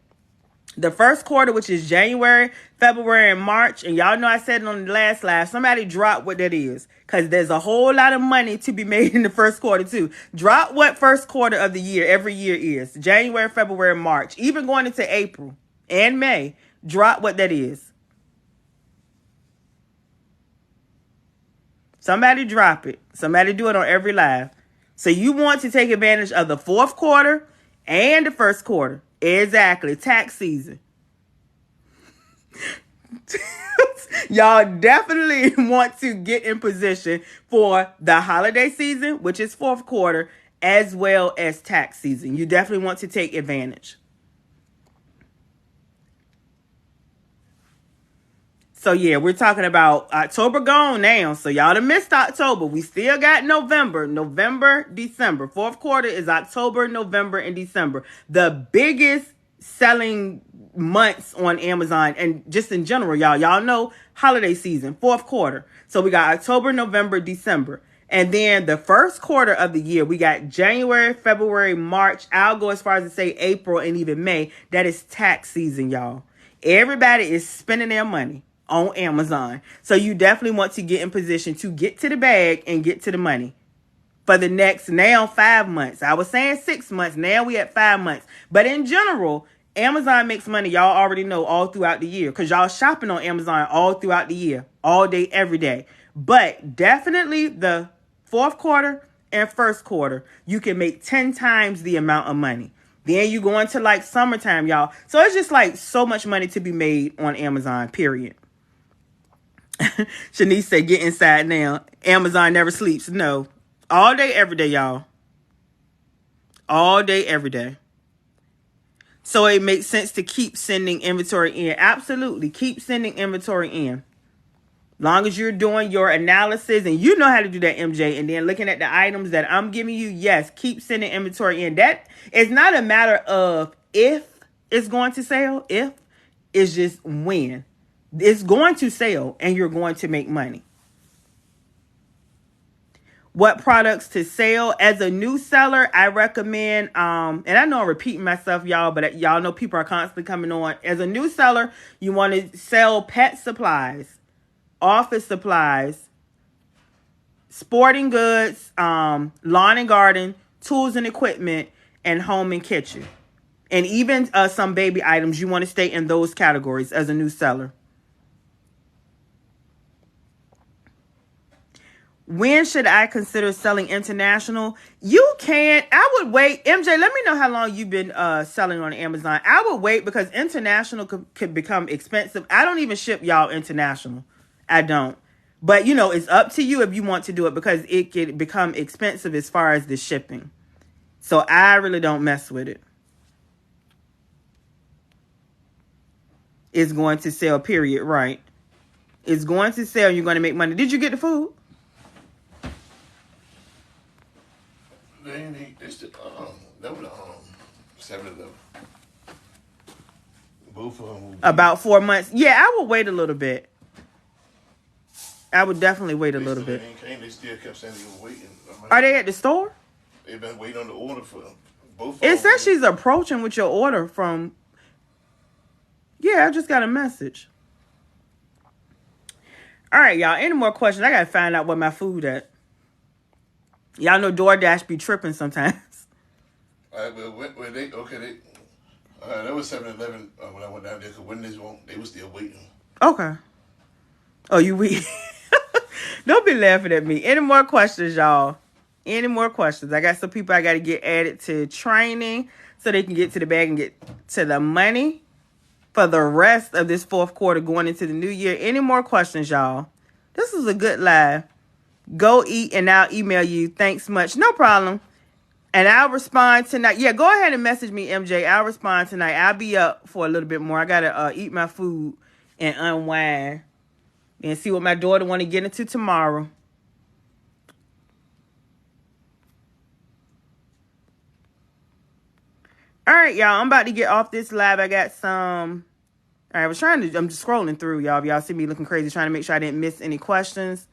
The first quarter, which is January, February, and March. And y'all know I said it on the last live. Somebody drop what that is. Because there's a whole lot of money to be made in the first quarter too. Drop what first quarter of the year every year is. January, February, March. Even going into April and May. Drop what that is. Somebody drop it. Somebody do it on every live. So you want to take advantage of the fourth quarter and the first quarter. Exactly. Tax season. Y'all definitely want to get in position for the holiday season, which is fourth quarter, as well as tax season. You definitely want to take advantage. So yeah, we're talking about October gone now. So y'all done missed October. We still got November, December. Fourth quarter is October, November, and December. The biggest selling months on Amazon, and just in general, y'all know holiday season, fourth quarter. So we got October, November, December. And then the first quarter of the year, we got January, February, March. I'll go as far as to say April and even May. That is tax season, y'all. Everybody is spending their money on Amazon. So you definitely want to get in position to get to the bag and get to the money for the next now 5 months. I was saying 6 months. Now we at 5 months. But in general, Amazon makes money, y'all already know, all throughout the year, because y'all shopping on Amazon all throughout the year, all day, every day. But definitely the fourth quarter and first quarter, you can make 10 times the amount of money. Then you go into like summertime, y'all. So it's just like so much money to be made on Amazon, period. Shanice said, get inside now. Amazon never sleeps. No. All day, every day, y'all. All day, every day. So it makes sense to keep sending inventory in. Absolutely. Keep sending inventory in. Long as you're doing your analysis and you know how to do that, MJ, and then looking at the items that I'm giving you, yes, keep sending inventory in. That is not a matter of if it's going to sell. If, it's just when. It's going to sell and you're going to make money. What products to sell? As a new seller, I recommend, and I know I'm repeating myself, y'all, but y'all know people are constantly coming on. As a new seller, you want to sell pet supplies, office supplies, sporting goods, lawn and garden, tools and equipment, and home and kitchen. And even some baby items, you want to stay in those categories as a new seller. When should I consider selling international? You can. I would wait. MJ, let me know how long you've been selling on Amazon. I would wait because international could become expensive. I don't even ship y'all international. I don't. But, you know, it's up to you if you want to do it because it could become expensive as far as the shipping. So I really don't mess with it. It's going to sell, period. Right. It's going to sell. You're going to make money. Did you get the food? They ain't eat. They still, that was 7-Eleven. Both of them will be. About 4 months. Yeah, I would wait a little bit. I would definitely wait a little bit. They still kept saying they were waiting. Are they at the store? They've been waiting on the order for both of It them. says she's approaching with your order from... Yeah, I just got a message. All right, y'all. Any more questions? I got to find out where my food at. Y'all know DoorDash be tripping sometimes. All right, well, when they that was 7-Eleven when I went down there, because when they were still waiting. Okay. Oh, you weak. Don't be laughing at me. Any more questions, y'all? Any more questions? I got some people I got to get added to training so they can get to the bag and get to the money for the rest of this fourth quarter going into the new year. Any more questions, y'all? This was a good live. Go eat and I'll email you. Thanks much. No problem. And I'll respond tonight. Yeah, go ahead and message me, MJ. I'll respond tonight. I'll be up for a little bit more. I got to eat my food and unwind and see what my daughter want to get into tomorrow. All right, y'all. I'm about to get off this live. I got some... All right, I'm just scrolling through, y'all. Y'all see me looking crazy, trying to make sure I didn't miss any questions.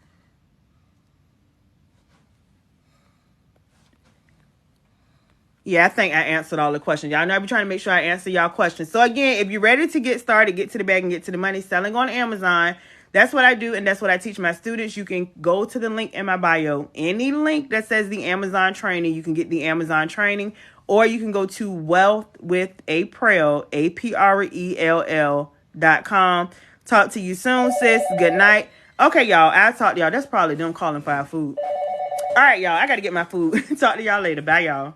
Yeah, I think I answered all the questions. Y'all know I be trying to make sure I answer y'all questions. So again, if you're ready to get started, get to the bag and get to the money, selling on Amazon, that's what I do and that's what I teach my students. You can go to the link in my bio. Any link that says the Amazon training, you can get the Amazon training. Or you can go to wealthwithaprell, APRELL.com. Talk to you soon, sis. Good night. Okay, y'all. I'll talk to y'all. That's probably them calling for our food. All right, y'all. I got to get my food. Talk to y'all later. Bye, y'all.